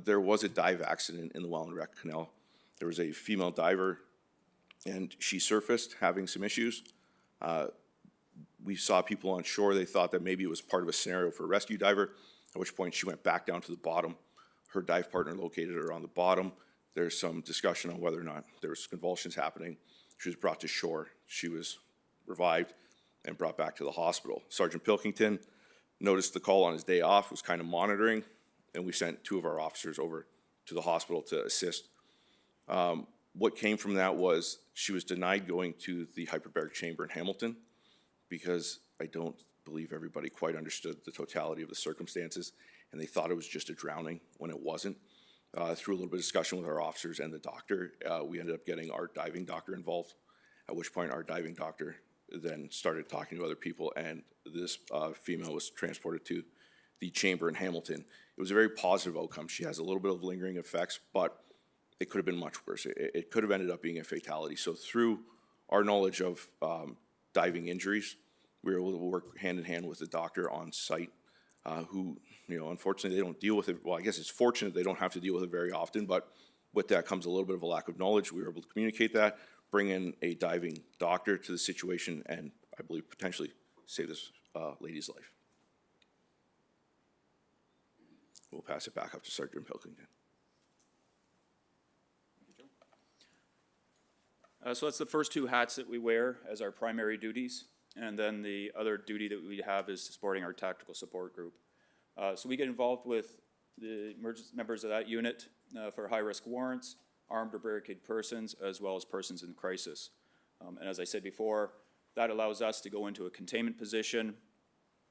There was a dive accident in the Welland Rec Canal. There was a female diver, and she surfaced having some issues. We saw people on shore. They thought that maybe it was part of a scenario for a rescue diver, at which point she went back down to the bottom. Her dive partner located her on the bottom. There's some discussion on whether or not there was convulsions happening. She was brought to shore. She was revived and brought back to the hospital. Sergeant Pilkington noticed the call on his day off, was kind of monitoring, and we sent 2 of our officers over to the hospital to assist. What came from that was she was denied going to the hyperbaric chamber in Hamilton because I don't believe everybody quite understood the totality of the circumstances, and they thought it was just a drowning when it wasn't. Through a little bit of discussion with our officers and the doctor, we ended up getting our diving doctor involved, at which point our diving doctor then started talking to other people, and this female was transported to the chamber in Hamilton. It was a very positive outcome. She has a little bit of lingering effects, but it could have been much worse. It could have ended up being a fatality. So through our knowledge of diving injuries, we were able to work hand in hand with the doctor on site, who, unfortunately, they don't deal with it. Well, I guess it's fortunate they don't have to deal with it very often, but with that comes a little bit of a lack of knowledge. We were able to communicate that, bring in a diving doctor to the situation, and I believe potentially save this lady's life. We'll pass it back up to Sergeant Pilkington. So that's the first 2 hats that we wear as our primary duties. And then the other duty that we have is supporting our tactical support group. So we get involved with the emergency members of that unit for high-risk warrants, armed or barricaded persons, as well as persons in crisis. And as I said before, that allows us to go into a containment position,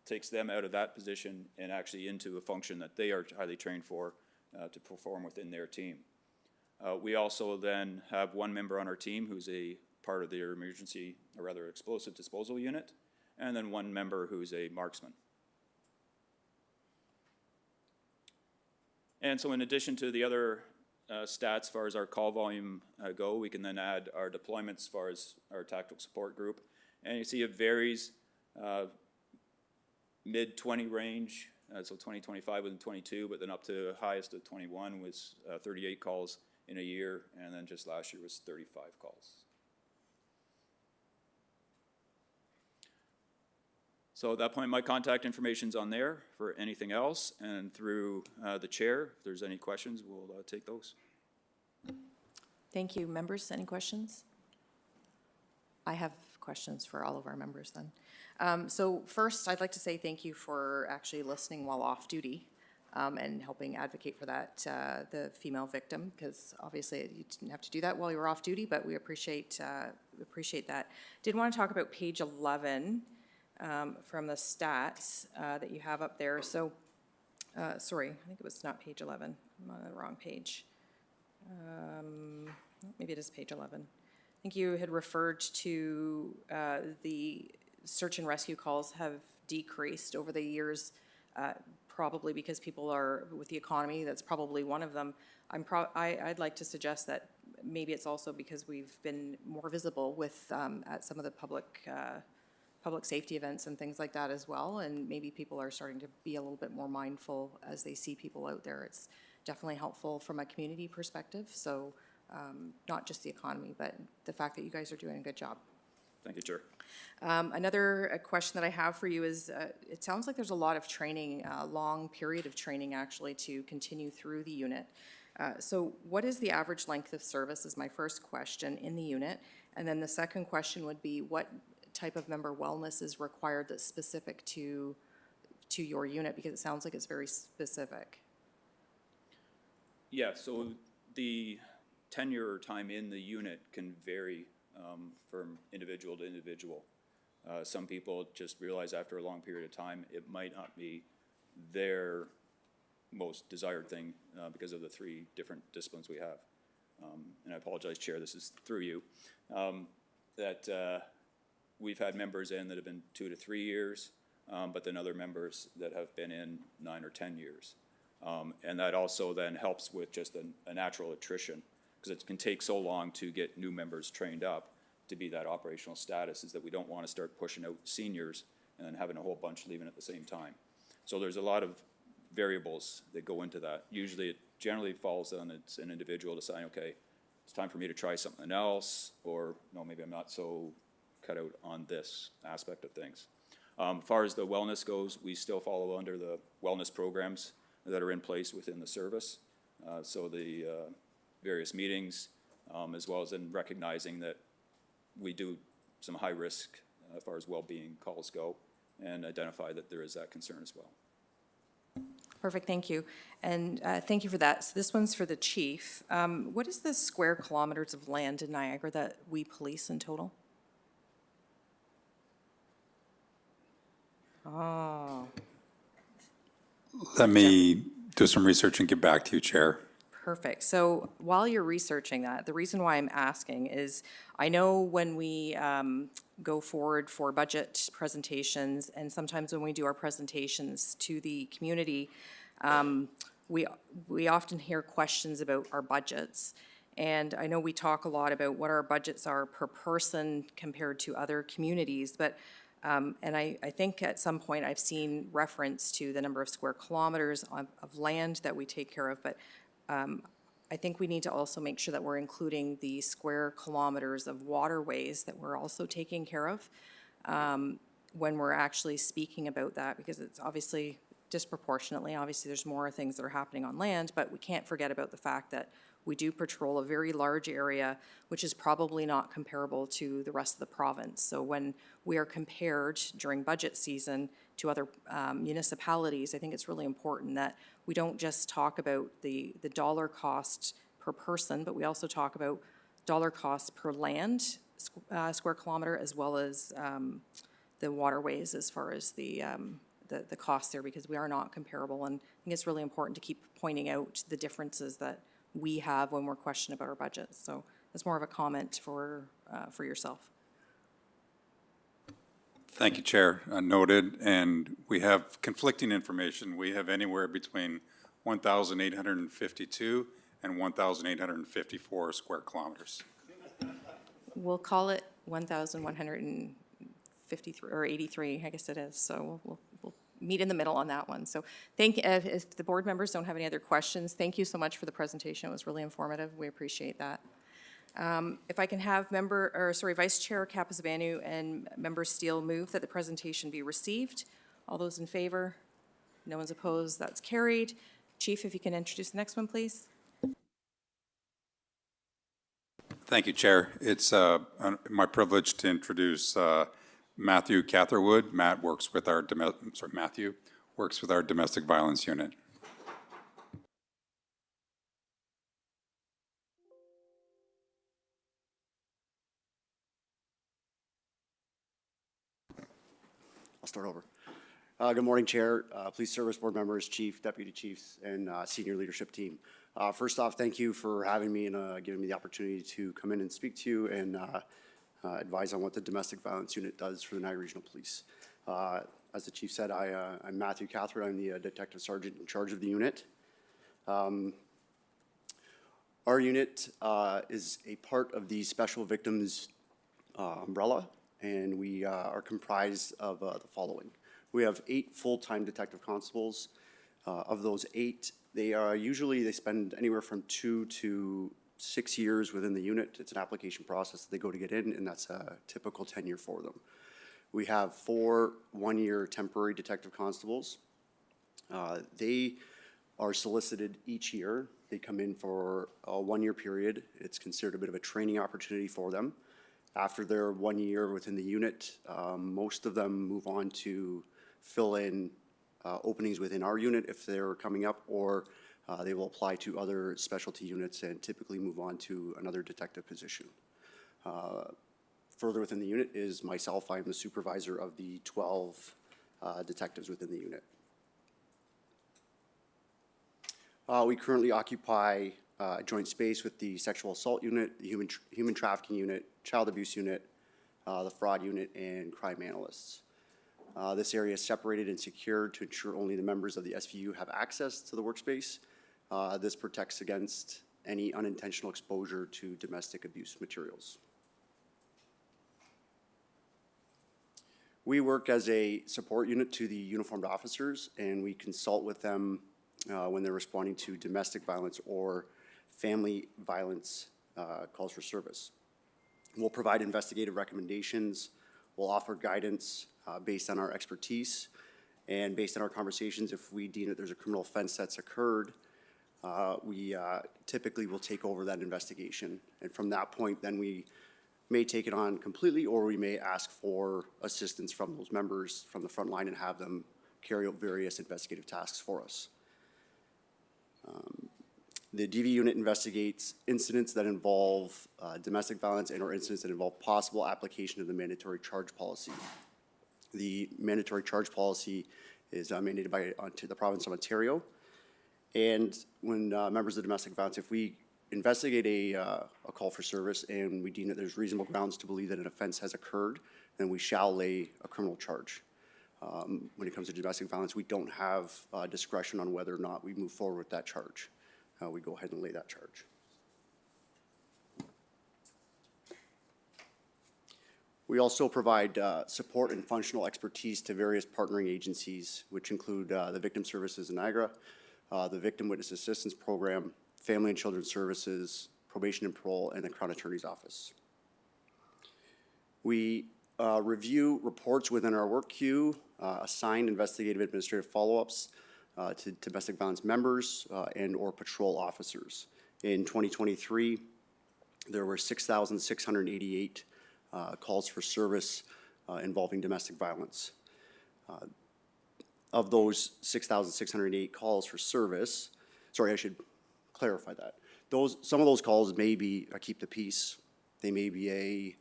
takes them out of that position and actually into a function that they are highly trained for to perform within their team. We also then have 1 member on our team who's a part of their emergency, or rather explosive disposal unit, and then 1 member who's a marksman. And so in addition to the other stats as far as our call volume go, we can then add our deployments as far as our tactical support group. And you see it varies mid-20 range, so 20, 25 within 22, but then up to highest of 21 was 38 calls in a year, and then just last year was 35 calls. So at that point, my contact information's on there for anything else, and through the chair, if there's any questions, we'll take those. Thank you. Members, any questions? I have questions for all of our members then. So first, I'd like to say thank you for actually listening while off duty and helping advocate for that, the female victim, because obviously you didn't have to do that while you were off duty, but we appreciate that. Did want to talk about page 11 from the stats that you have up there. So, sorry, I think it was not page 11. I'm on the wrong page. Maybe it is page 11. I think you had referred to the search and rescue calls have decreased over the years, probably because people are, with the economy, that's probably one of them. I'd like to suggest that maybe it's also because we've been more visible with, at some of the public safety events and things like that as well, and maybe people are starting to be a little bit more mindful as they see people out there. It's definitely helpful from a community perspective, so not just the economy, but the fact that you guys are doing a good job. Thank you, Chair. Another question that I have for you is, it sounds like there's a lot of training, a long period of training actually to continue through the unit. So what is the average length of service is my first question in the unit. And then the second question would be, what type of member wellness is required that's specific to your unit? Because it sounds like it's very specific. Yeah, so the tenure or time in the unit can vary from individual to individual. Some people just realize after a long period of time it might not be their most desired thing because of the 3 different disciplines we have. And I apologize, Chair, this is through you, that we've had members in that have been 2 to 3 years, but then other members that have been in 9 or 10 years. And that also then helps with just a natural attrition, because it can take so long to get new members trained up to be that operational status, is that we don't want to start pushing out seniors and then having a whole bunch leaving at the same time. So there's a lot of variables that go into that. Usually it generally falls on it's an individual deciding, okay, it's time for me to try something else, or no, maybe I'm not so cut out on this aspect of things. As far as the wellness goes, we still follow under the wellness programs that are in place within the service. So the various meetings, as well as in recognizing that we do some high risk as far as well-being calls go, and identify that there is that concern as well. Perfect, thank you. And thank you for that. So this one's for the chief. What is the square kilometers of land in Niagara that we police in total? Oh, Let me do some research and get back to you, Chair. perfect. So while you're researching that, the reason why I'm asking is I know when we go forward for budget presentations, and sometimes when we do our presentations to the community, we often hear questions about our budgets. And I know we talk a lot about what our budgets are per person compared to other communities, but and I think at some point I've seen reference to the number of square kilometers of land that we take care of, but I think we need to also make sure that we're including the square kilometers of waterways that we're also taking care of when we're actually speaking about that, because it's obviously disproportionately, obviously there's more things that are happening on land, but we can't forget about the fact that we do patrol a very large area, which is probably not comparable to the rest of the province. So when we are compared during budget season to other municipalities, I think it's really important that we don't just talk about the dollar cost per person, but we also talk about dollar cost per land square kilometer, as well as the waterways as far as the cost there, because we are not comparable. And I think it's really important to keep pointing out the differences that we have when we're questioning about our budgets. So that's more of a comment for yourself. Thank you, Chair. Noted, and we have conflicting information. We have anywhere between 1,852 and 1,854 square kilometers. We'll call it 1,153 or 83, I guess it is. So we'll meet in the middle on that one. So if the board members don't have any other questions, thank you so much for the presentation. It was really informative. We appreciate that. If I can have Vice Chair Capizavanu and Member Steele move that the presentation be received. All those in favor? No one's opposed. That's carried. Chief, if you can introduce the next one, please. Thank you, Chair. It's my privilege to introduce Matthew Catherwood. Matthew works with our domestic violence unit. I'll start over. Good morning, Chair, Police Service Board members, Chief, Deputy Chiefs, and Senior Leadership Team. First off, thank you for having me and giving me the opportunity to come in and speak to you and advise on what the Domestic Violence Unit does for the Niagara Regional Police. As the Chief said, I'm Matthew Catherwood. I'm the Detective Sergeant in charge of the unit. Our unit is a part of the Special Victims umbrella, and we are comprised of the following. We have 8 full-time detective constables. Of those 8, they spend anywhere from 2 to 6 years within the unit. It's an application process that they go to get in, and that's a typical tenure for them. We have 4 one-year temporary detective constables. They are solicited each year. They come in for a 1-year period. It's considered a bit of a training opportunity for them. After their 1 year within the unit, most of them move on to fill in openings within our unit if they're coming up, or they will apply to other specialty units and typically move on to another detective position. Further within the unit is myself. I'm the supervisor of the 12 detectives within the unit. We currently occupy a joint space with the sexual assault unit, the human trafficking unit, child abuse unit, the fraud unit, and crime analysts. This area is separated and secured to ensure only the members of the SVU have access to the workspace. This protects against any unintentional exposure to domestic abuse materials. We work as a support unit to the uniformed officers, and we consult with them when they're responding to domestic violence or family violence calls for service. We'll provide investigative recommendations. We'll offer guidance based on our expertise and based on our conversations. If we deem that there's a criminal offense that's occurred, we typically will take over that investigation. And from that point, then we may take it on completely, or we may ask for assistance from those members from the front line and have them carry out various investigative tasks for us. The DV unit investigates incidents that involve domestic violence and or incidents that involve possible application of the mandatory charge policy. The mandatory charge policy is mandated by the province of Ontario. And when members of domestic violence, if we investigate a call for service and we deem that there's reasonable grounds to believe that an offense has occurred, then we shall lay a criminal charge. When it comes to domestic violence, we don't have discretion on whether or not we move forward with that charge. We go ahead and lay that charge. We also provide support and functional expertise to various partnering agencies, which include the Victim Services in Niagara, the Victim Witness Assistance Program, Family and Children's Services, Probation and Parole, and the Crown Attorney's Office. We review reports within our work queue, assign investigative administrative follow-ups to domestic violence members and or patrol officers. In 2023, there were 6,688 calls for service involving domestic violence. Of those 6,608 calls for service, sorry, I should clarify that. Some of those calls may be a keep the peace, they may be a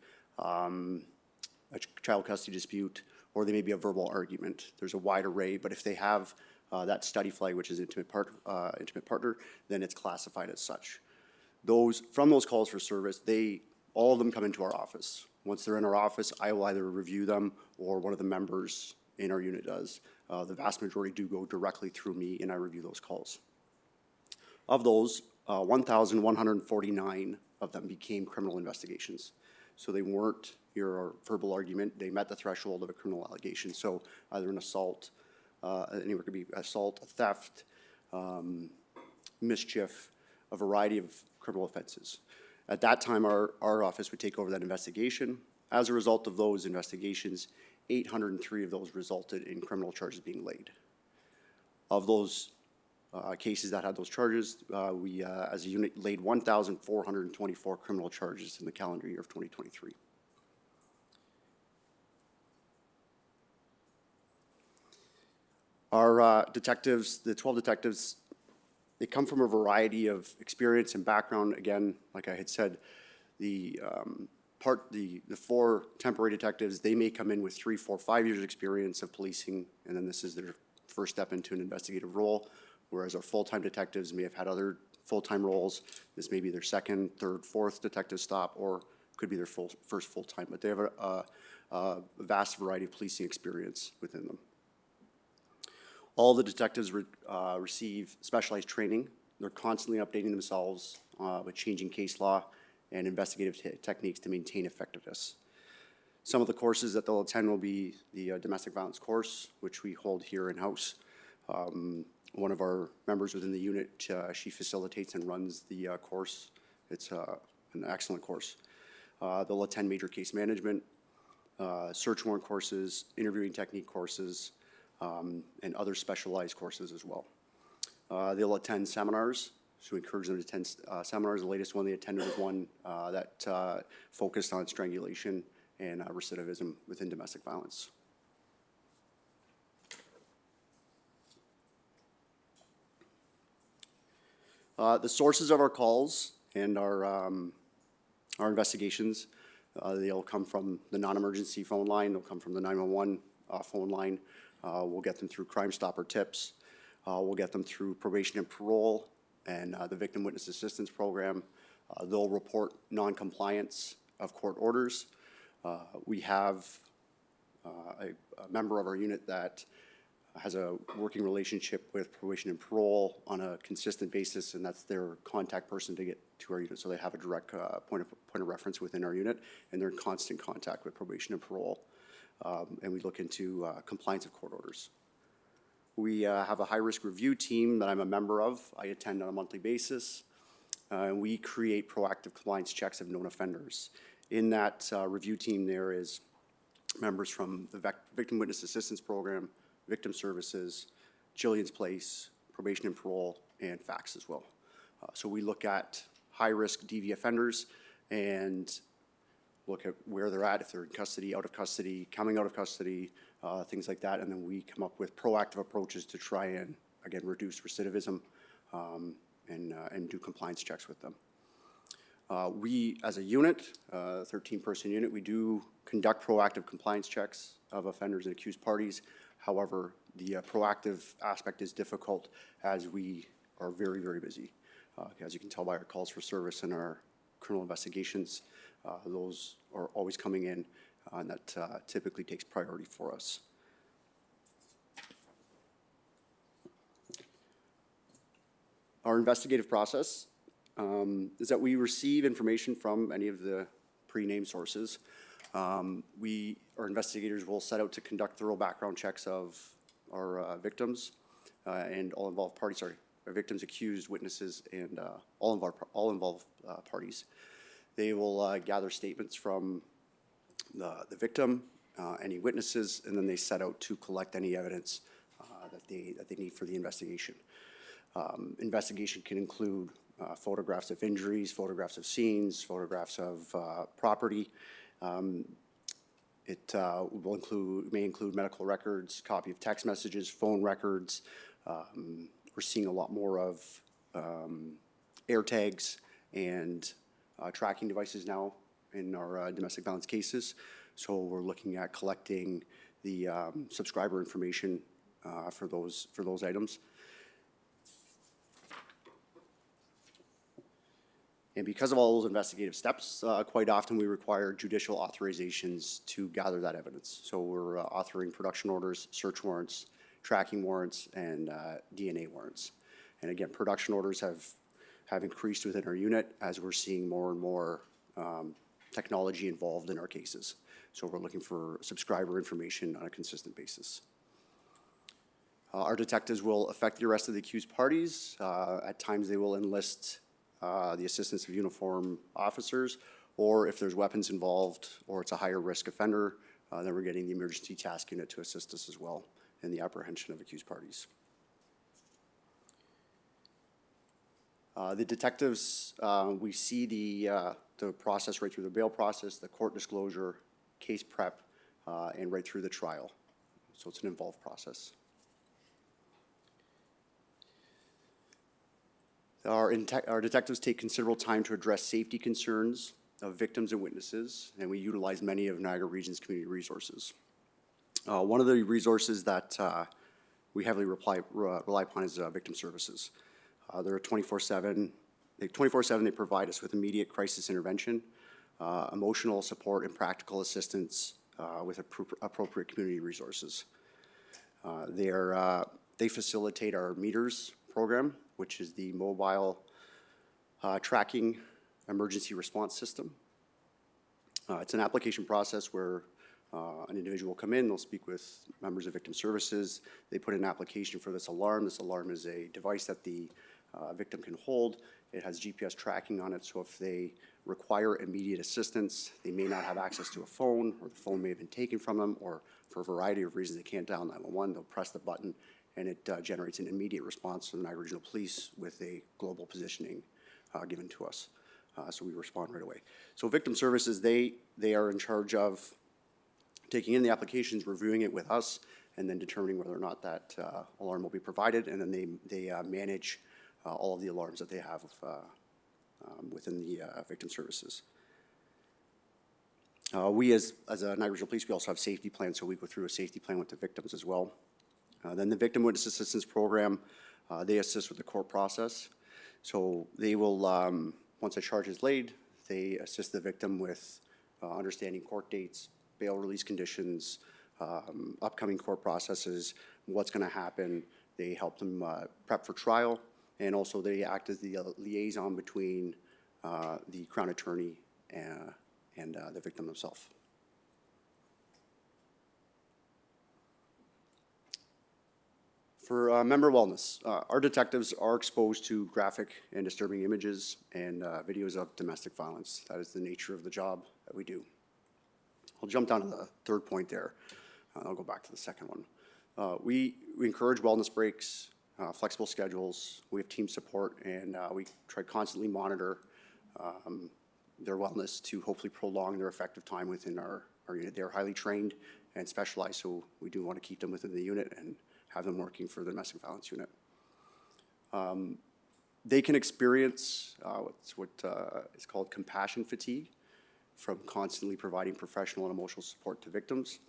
child custody dispute, or they may be a verbal argument. There's a wide array, but if they have that study flag, which is intimate partner, then it's classified as such. From those calls for service, all of them come into our office. Once they're in our office, I will either review them or one of the members in our unit does. The vast majority do go directly through me, and I review those calls. Of those, 1,149 of them became criminal investigations. So they weren't your verbal argument. They met the threshold of a criminal allegation. So either an assault, anywhere could be assault, a theft, mischief, a variety of criminal offenses. At that time, our office would take over that investigation. As a result of those investigations, 803 of those resulted in criminal charges being laid. Of those cases that had those charges, we, as a unit, laid 1,424 criminal charges in the calendar year of 2023. Our detectives, the 12 detectives, they come from a variety of experience and background. Again, like I had said, the 4 temporary detectives, they may come in with 3, 4, 5 years experience of policing, and then this is their first step into an investigative role, whereas our full-time detectives may have had other full-time roles. This may be their second, third, fourth detective stop, or could be their first full-time, but they have a vast variety of policing experience within them. All the detectives receive specialized training. They're constantly updating themselves with changing case law and investigative techniques to maintain effectiveness. Some of the courses that they'll attend will be the domestic violence course, which we hold here in-house. One of our members within the unit, she facilitates and runs the course. It's an excellent course. They'll attend major case management, search warrant courses, interviewing technique courses, and other specialized courses as well. They'll attend seminars, so we encourage them to attend seminars. The latest one they attended was one that focused on strangulation and recidivism within domestic violence. The sources of our calls and our investigations, they'll come from the non-emergency phone line, they'll come from the 911 phone line. We'll get them through Crime Stopper tips. We'll get them through probation and parole and the Victim Witness Assistance Program. They'll report non-compliance of court orders. We have a member of our unit that has a working relationship with probation and parole on a consistent basis, and that's their contact person to get to our unit. So they have a direct point of reference within our unit, and they're in constant contact with probation and parole. And we look into compliance of court orders. We have a high-risk review team that I'm a member of. I attend on a monthly basis. And we create proactive compliance checks of known offenders. In that review team, there is members from the Victim Witness Assistance Program, Victim Services, Jillian's Place, Probation and Parole, and FACTS as well. So we look at high-risk DV offenders and look at where they're at, if they're in custody, out of custody, coming out of custody, things like that. And then we come up with proactive approaches to try and, again, reduce recidivism and do compliance checks with them. We, as a unit, 13-person unit, we do conduct proactive compliance checks of offenders and accused parties. However, the proactive aspect is difficult as we are very, very busy. As you can tell by our calls for service and our criminal investigations, those are always coming in, and that typically takes priority for us. Our investigative process is that we receive information from any of the pre-named sources. Our investigators will set out to conduct thorough background checks of our victims and all involved parties, sorry, our victims, accused, witnesses, and all involved parties. They will gather statements from the victim, any witnesses, and then they set out to collect any evidence that they need for the investigation. Investigation can include photographs of injuries, photographs of scenes, photographs of property. It may include medical records, copy of text messages, phone records. We're seeing a lot more of air tags and tracking devices now in our domestic violence cases. So we're looking at collecting the subscriber information for those items. And because of all those investigative steps, quite often we require judicial authorizations to gather that evidence. So we're authoring production orders, search warrants, tracking warrants, and DNA warrants. And again, production orders have increased within our unit as we're seeing more and more technology involved in our cases. So we're looking for subscriber information on a consistent basis. Our detectives will effect the arrest of the accused parties. At times they will enlist the assistance of uniformed officers, or if there's weapons involved or it's a higher risk offender, then we're getting the emergency task unit to assist us as well in the apprehension of accused parties. The detectives, we see the process right through the bail process, the court disclosure, case prep, and right through the trial. So it's an involved process. Our detectives take considerable time to address safety concerns of victims and witnesses, and we utilize many of Niagara Region's community resources. One of the resources that we heavily rely upon is Victim Services. They're 24/7. They provide us with immediate crisis intervention, emotional support, and practical assistance with appropriate community resources. They facilitate our meters program, which is the mobile tracking emergency response system. It's an application process where an individual will come in, they'll speak with members of Victim Services, they put in an application for this alarm. This alarm is a device that the victim can hold. It has GPS tracking on it, so if they require immediate assistance, they may not have access to a phone, or the phone may have been taken from them, or for a variety of reasons they can't dial 911, they'll press the button and it generates an immediate response to the Niagara Regional Police with a global positioning given to us. So we respond right away. So Victim Services, they are in charge of taking in the applications, reviewing it with us, and then determining whether or not that alarm will be provided, and then they manage all of the alarms that they have within the Victim Services. We as a Niagara Regional Police, we also have safety plans, so we go through a safety plan with the victims as well. Then the Victim Witness Assistance Program, they assist with the court process. So they will, once a charge is laid, they assist the victim with understanding court dates, bail release conditions, upcoming court processes, what's going to happen. They help them prep for trial, and also they act as the liaison between the Crown Attorney and the victim himself. For member wellness, our detectives are exposed to graphic and disturbing images and videos of domestic violence. That is the nature of the job that we do. I'll jump down to the third point there. I'll go back to the second one. We encourage wellness breaks, flexible schedules. We have team support, and we try to constantly monitor their wellness to hopefully prolong their effective time within our unit. They're highly trained and specialized, so we do want to keep them within the unit and have them working for the domestic violence unit. They can experience what is called compassion fatigue from constantly providing professional and emotional support to victims.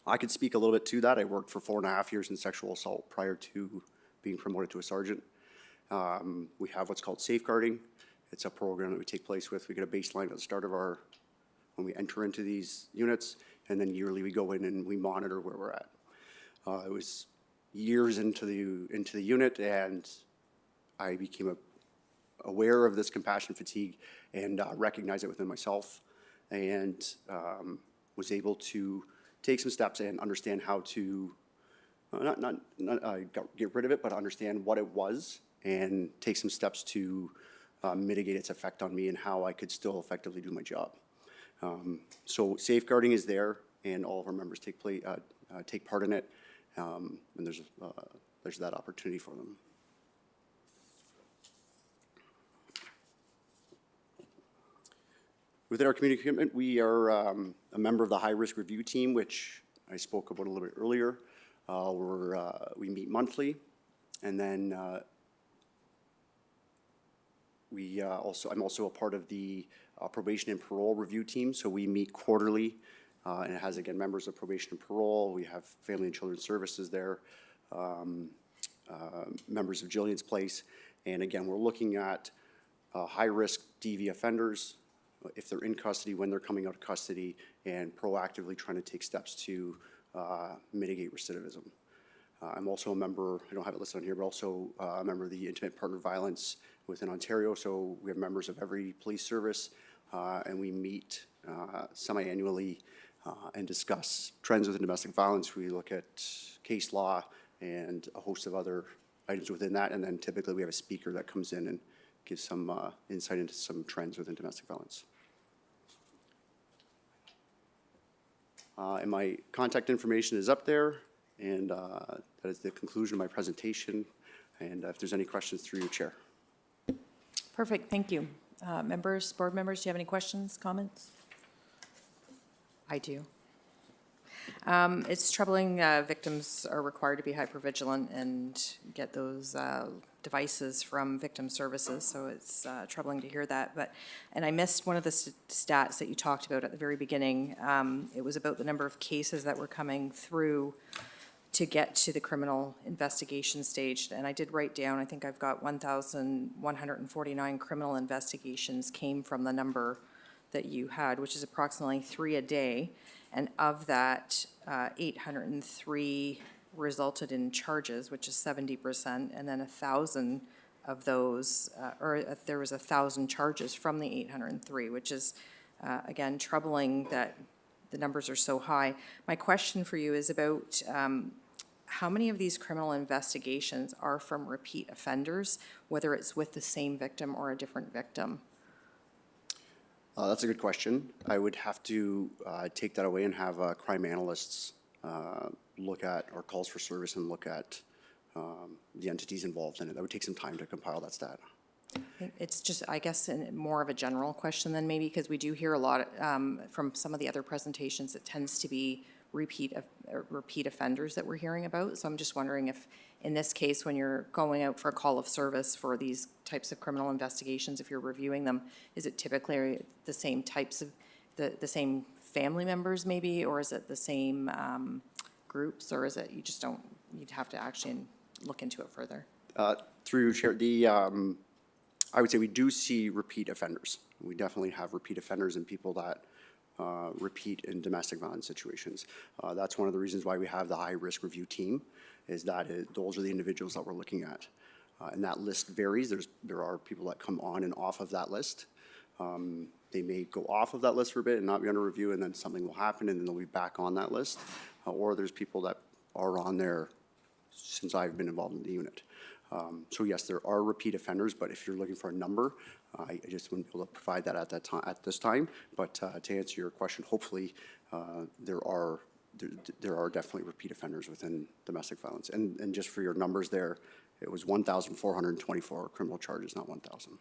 I could speak a little bit to that. I worked for 4.5 years in sexual assault prior to being promoted to a sergeant. We have what's called safeguarding. It's a program that we take place with. We get a baseline at the start of when we enter into these units, and then yearly we go in and we monitor where we're at. It was years into the unit, and I became aware of this compassion fatigue and recognized it within myself, and was able to take some steps and understand how to not get rid of it, but understand what it was and take some steps to mitigate its effect on me and how I could still effectively do my job. So safeguarding is there, and all of our members take part in it, and there's that opportunity for them. Within our community commitment, we are a member of the high-risk review team, which I spoke about a little bit earlier. We meet monthly, and then I'm also a part of the probation and parole review team, so we meet quarterly, and it has, again, members of probation and parole. We have family and children's services there, members of Jillian's Place, and again, we're looking at high-risk DV offenders, if they're in custody, when they're coming out of custody, and proactively trying to take steps to mitigate recidivism. I'm also a member, I don't have it listed on here, but also a member of the Intimate Partner Violence within Ontario, so we have members of every police service, and we meet semi-annually and discuss trends within domestic violence. We look at case law and a host of other items within that, and then typically we have a speaker that comes in and gives some insight into some trends within domestic violence. And my contact information is up there, and that is the conclusion of my presentation. And if there's any questions, through your chair. Perfect, thank you. Members, board members, do you have any questions, comments? I do. It's troubling victims are required to be hypervigilant and get those devices from victim services, so it's troubling to hear that. And I missed one of the stats that you talked about at the very beginning. It was about the number of cases that were coming through to get to the criminal investigation stage. And I did write down, I think I've got 1,149 criminal investigations came from the number that you had, which is approximately 3 a day. And of that, 803 resulted in charges, which is 70%, and then 1,000 of those, there was 1,000 charges from the 803, which is, again, troubling that the numbers are so high. My question for you is about how many of these criminal investigations are from repeat offenders, whether it's with the same victim or a different victim? That's a good question. I would have to take that away and have crime analysts look at our calls for service and look at the entities involved in it. That would take some time to compile that stat. It's just, I guess, more of a general question than maybe, because we do hear a lot from some of the other presentations, it tends to be repeat offenders that we're hearing about. So I'm just wondering if, in this case, when you're going out for a call of service for these types of criminal investigations, if you're reviewing them, is it typically the same types of, the same family members maybe, or is it the same groups, or is it you just don't, you'd have to actually look into it further? Through Chair, I would say we do see repeat offenders. We definitely have repeat offenders and people that repeat in domestic violence situations. That's one of the reasons why we have the high-risk review team, is that those are the individuals that we're looking at. And that list varies. There are people that come on and off of that list. They may go off of that list for a bit and not be under review, and then something will happen, and then they'll be back on that list. Or there's people that are on there since I've been involved in the unit. So yes, there are repeat offenders, but if you're looking for a number, I just wouldn't be able to provide that at this time. But to answer your question, hopefully there are definitely repeat offenders within domestic violence. And just for your numbers there, it was 1,424 criminal charges, not 1,000.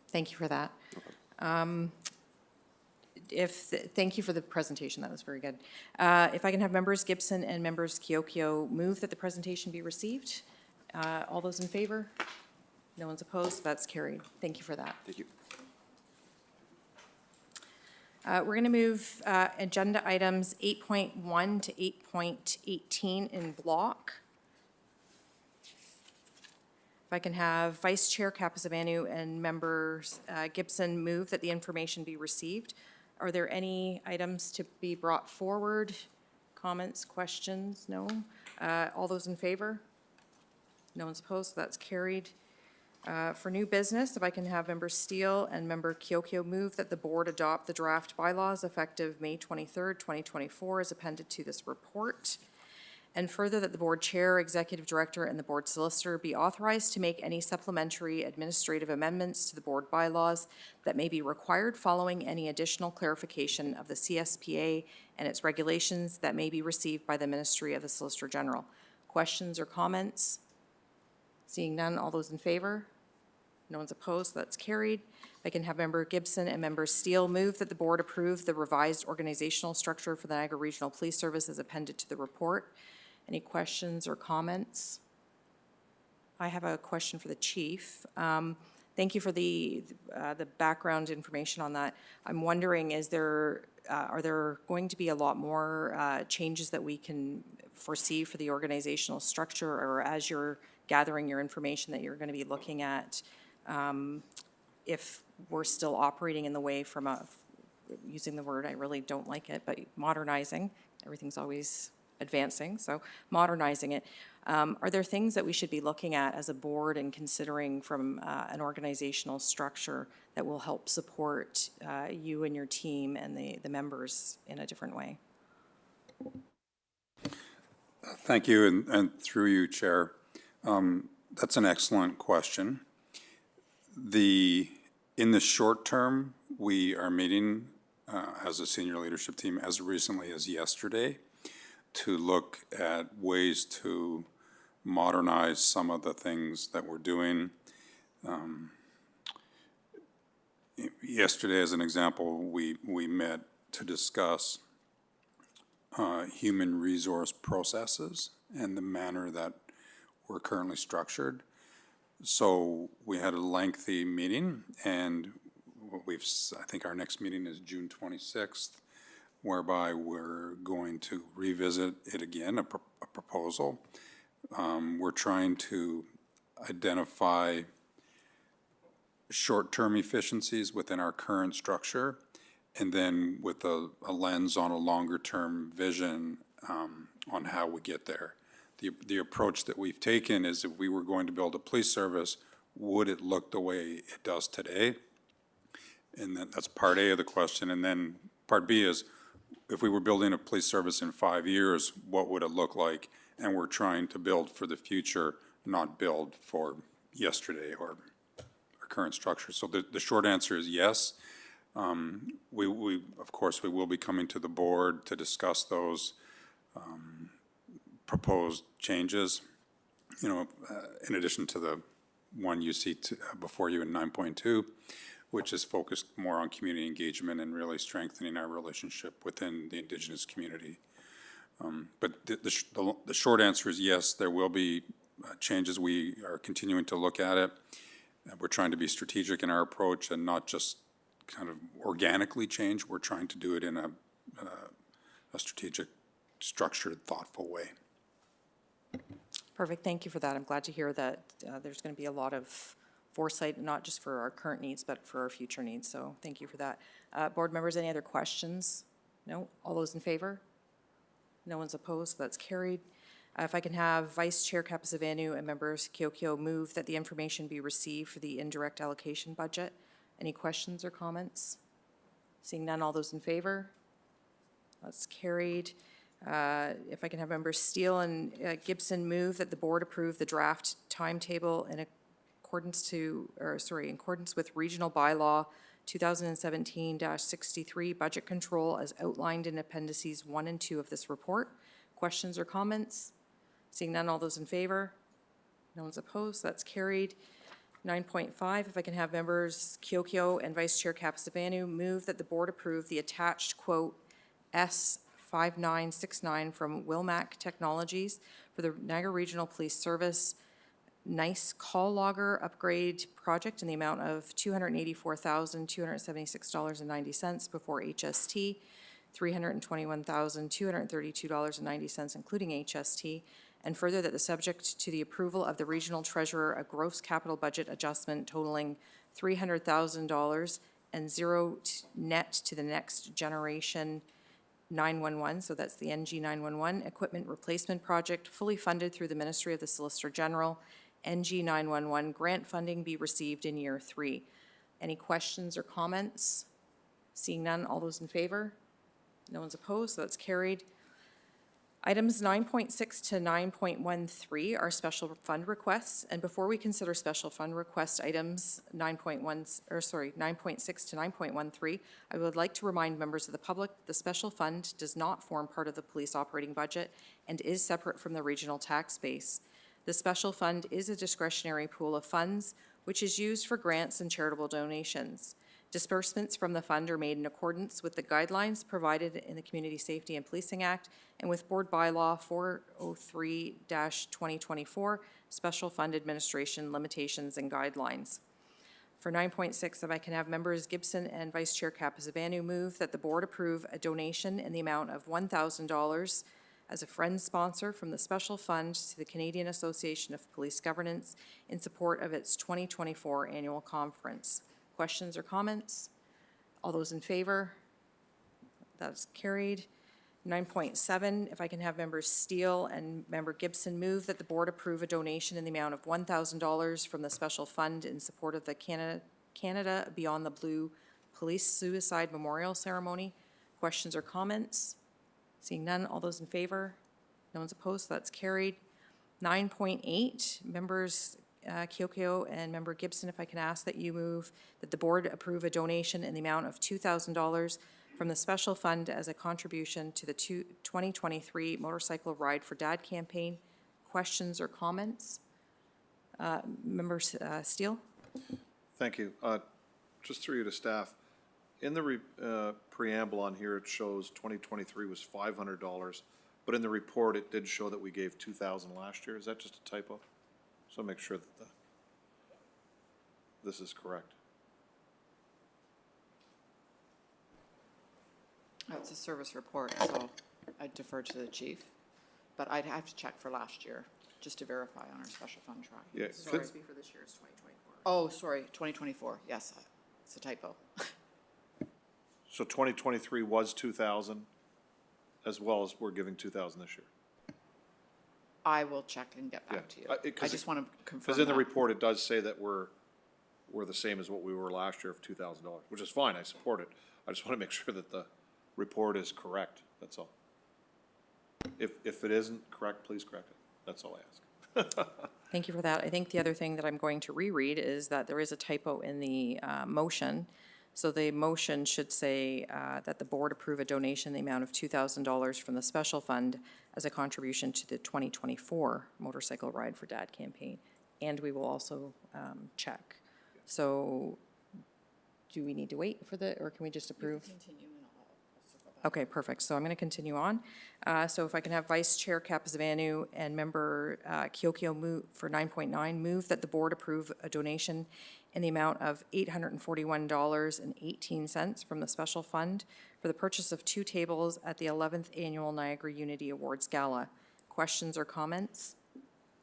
Thank you for that. Thank you for the presentation, that was very good. If I can have members Gibson and members Kiokio move that the presentation be received. All those in favor? No one's opposed, that's carried. Thank you for that. Thank you. We're going to move agenda items 8.1 to 8.18 in block. If I can have Vice Chair Kapazabanu and members Gibson move that the information be received. Are there any items to be brought forward? Comments, questions? No? All those in favor? No one's opposed, so that's carried. For new business, if I can have member Steele and member Kiokio move that the board adopt the draft bylaws effective May 23rd, 2024 as appended to this report. And further, that the board chair, executive director, and the board solicitor be authorized to make any supplementary administrative amendments to the board bylaws that may be required following any additional clarification of the CSPA and its regulations that may be received by the Ministry of the Solicitor General. Questions or comments? Seeing none, all those in favor? No one's opposed, so that's carried. I can have member Gibson and member Steele move that the board approve the revised organizational structure for the Niagara Regional Police Service as appended to the report. Any questions or comments? I have a question for the chief. Thank you for the background information on that. I'm wondering, are there going to be a lot more changes that we can foresee for the organizational structure, or as you're gathering your information that you're going to be looking at, if we're still operating in the way from using the word, I really don't like it, but modernizing, everything's always advancing, so modernizing it. Are there things that we should be looking at as a board and considering from an organizational structure that will help support you and your team and the members in a different way? Thank you, and through you, Chair. That's an excellent question. In the short term, we are meeting as a senior leadership team as recently as yesterday to look at ways to modernize some of the things that we're doing. Yesterday, as an example, we met to discuss human resource processes and the manner that we're currently structured. So we had a lengthy meeting, and I think our next meeting is June 26th, whereby we're going to revisit it again, a proposal. We're trying to identify short-term efficiencies within our current structure, and then with a lens on a longer-term vision on how we get there. The approach that we've taken is, if we were going to build a police service, would it look the way it does today? And that's part A of the question. And then part B is, if we were building a police service in 5 years, what would it look like? And we're trying to build for the future, not build for yesterday or our current structure. So the short answer is yes. Of course, we will be coming to the board to discuss those proposed changes, in addition to the one you see before you in 9.2, which is focused more on community engagement and really strengthening our relationship within the Indigenous community. But the short answer is yes, there will be changes. We are continuing to look at it. We're trying to be strategic in our approach and not just kind of organically change. We're trying to do it in a strategic, structured, thoughtful way. Perfect, thank you for that. I'm glad to hear that there's going to be a lot of foresight, not just for our current needs, but for our future needs. So thank you for that. Board members, any other questions? No? All those in favor? No one's opposed, so that's carried. If I can have Vice Chair Capizavanu and members Kiokio move that the information be received for the indirect allocation budget. Any questions or comments? Seeing none, all those in favor? That's carried. If I can have members Steele and Gibson move that the board approve the draft timetable in accordance with Regional Bylaw 2017-63 Budget Control as outlined in appendices 1 and 2 of this report. Questions or comments? Seeing none, all those in favor? No one's opposed, that's carried. 9.5, if I can have members Kiokio and Vice Chair Capizavanu move that the board approve the attached quote S5969 from Wilmac Technologies for the Niagara Regional Police Service NICE call logger upgrade project in the amount of $284,276.90 before HST, $321,232.90 including HST, and further that the subject to the approval of the regional treasurer a gross capital budget adjustment totaling $300,000 and zero net to the next generation 911, so that's the NG 911 equipment replacement project fully funded through the Ministry of the Solicitor General. NG 911 grant funding be received in year 3. Any questions or comments? Seeing none, all those in favor? No one's opposed, so that's carried. Items 9.6 to 9.13 are special fund requests, and before we consider special fund request items 9.6 to 9.13, I would like to remind members of the public the special fund does not form part of the police operating budget and is separate from the regional tax base. The special fund is a discretionary pool of funds which is used for grants and charitable donations. Disbursements from the fund are made in accordance with the guidelines provided in the Community Safety and Policing Act and with Board Bylaw 403-2024, Special Fund Administration Limitations and Guidelines. For 9.6, if I can have members Gibson and Vice Chair Capizavanu move that the board approve a donation in the amount of $1,000 as a friend sponsor from the special fund to the Canadian Association of Police Governance in support of its 2024 annual conference. Questions or comments? All those in favor? That's carried. 9.7, if I can have members Steele and member Gibson move that the board approve a donation in the amount of $1,000 from the special fund in support of the Canada Beyond the Blue Police Suicide Memorial Ceremony. Questions or comments? Seeing none, all those in favor? No one's opposed, so that's carried. 9.8, members Kiokio and member Gibson, if I can ask that you move that the board approve a donation in the amount of $2,000 from the special fund as a contribution to the 2023 Motorcycle Ride for Dad campaign. Questions or comments? Members Steele? Thank you. Just through you to staff. In the preamble on here, it shows 2023 was $500, but in the report, it did show that we gave 2,000 last year. Is that just a typo? So make sure that this is correct. It's a service report, so I'd defer to the chief. But I'd have to check for last year, just to verify on our special fund trial. Yeah, Sorry, for this year's 2024. Oh, sorry, 2024, yes, it's a typo. so 2023 was 2,000, as well as we're giving 2,000 this year. I will check and get back to you. I just want to confirm Because in the that. report, it does say that we're the same as what we were last year of $2,000, which is fine, I support it. I just want to make sure that the report is correct, that's all. If it isn't correct, please correct it. That's all I ask. Thank you for that. I think the other thing that I'm going to reread is that there is a typo in the motion. So the motion should say that the board approve a donation in the amount of $2,000 from the special fund as a contribution to the 2024 Motorcycle Ride for Dad campaign. And we will also check. So do we need to wait for the, or can we just approve? Continue and I'll circle back. Okay, perfect. So I'm going to continue on. So if I can have Vice Chair Capizavanu and member Kiokio move for 9.9, move that the board approve a donation in the amount of $841.18 from the special fund for the purchase of 2 tables at the 11th Annual Niagara Unity Awards Gala. Questions or comments?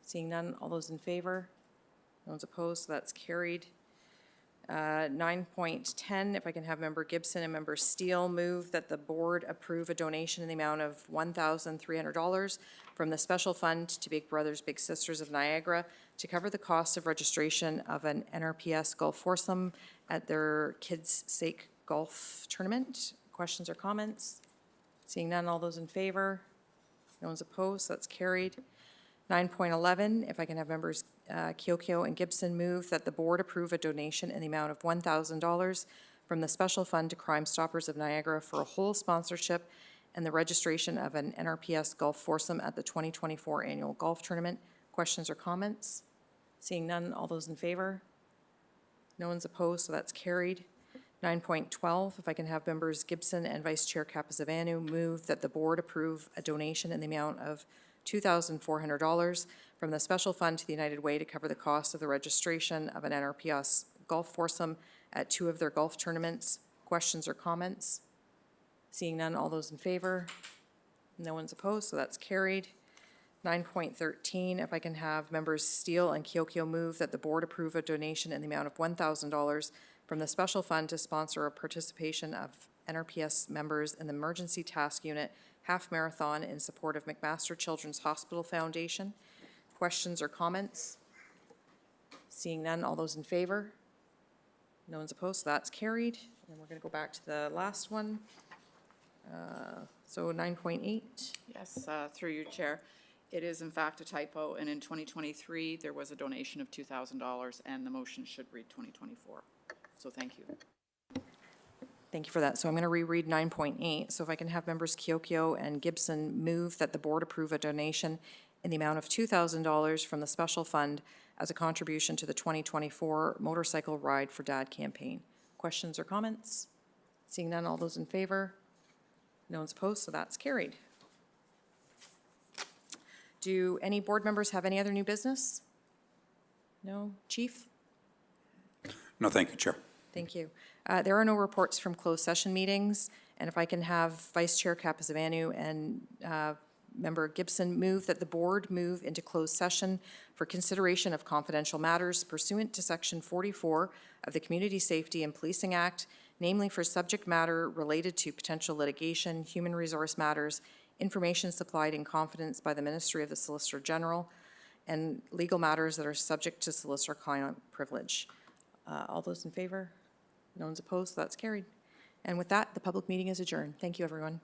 Seeing none, all those in favor? No one's opposed, so that's carried. 9.10, if I can have Member Gibson and Member Steele move that the board approve a donation in the amount of $1,300 from the special fund to Big Brothers Big Sisters of Niagara to cover the cost of registration of an NRPS golf foursome at their Kids' Sake Golf Tournament. Questions or comments? Seeing none, all those in favor? No one's opposed, so that's carried. 9.11, if I can have members Kiokio and Gibson move that the board approve a donation in the amount of $1,000 from the Special Fund to Crime Stoppers of Niagara for a whole sponsorship and the registration of an NRPS golf foursome at the 2024 annual golf tournament. Questions or comments? Seeing none, all those in favor? No one's opposed, so that's carried. 9.12, if I can have members Gibson and Vice Chair Capizavanu move that the board approve a donation in the amount of $2,400 from the special fund to the United Way to cover the cost of the registration of an NRPS golf foursome at 2 of their golf tournaments. Questions or comments? Seeing none, all those in favor? No one's opposed, so that's carried. 9.13, if I can have members Steele and Kiokio move that the board approve a donation in the amount of $1,000 from the special fund to sponsor a participation of NRPS members in the Emergency Task Unit Half Marathon in support of McMaster Children's Hospital Foundation. Questions or comments? Seeing none, all those in favor? No one's opposed, so that's carried. And we're going to go back to the last one. So 9.8. Yes, through you, Chair. It is in fact a typo, and in 2023, there was a donation of $2,000, and the motion should read 2024. So thank you. Thank you for that. So I'm going to reread 9.8. So if I can have members Kiokio and Gibson move that the board approve a donation in the amount of $2,000 from the special fund as a contribution to the 2024 Motorcycle Ride for Dad campaign. Questions or comments? Seeing none, all those in favor? No one's opposed, so that's carried. Do any board members have any other new business? No? Chief? No, thank you, Chair. Thank you. There are no reports from closed session meetings, and if I can have Vice Chair Capizavanu and Member Gibson move that the board move into closed session for consideration of confidential matters pursuant to Section 44 of the Community Safety and Policing Act, namely for subject matter related to potential litigation, human resource matters, information supplied in confidence by the Ministry of the Solicitor General, and legal matters that are subject to solicitor-client privilege. All those in favor? No one's opposed, so that's carried. And with that, the public meeting is adjourned. Thank you, everyone.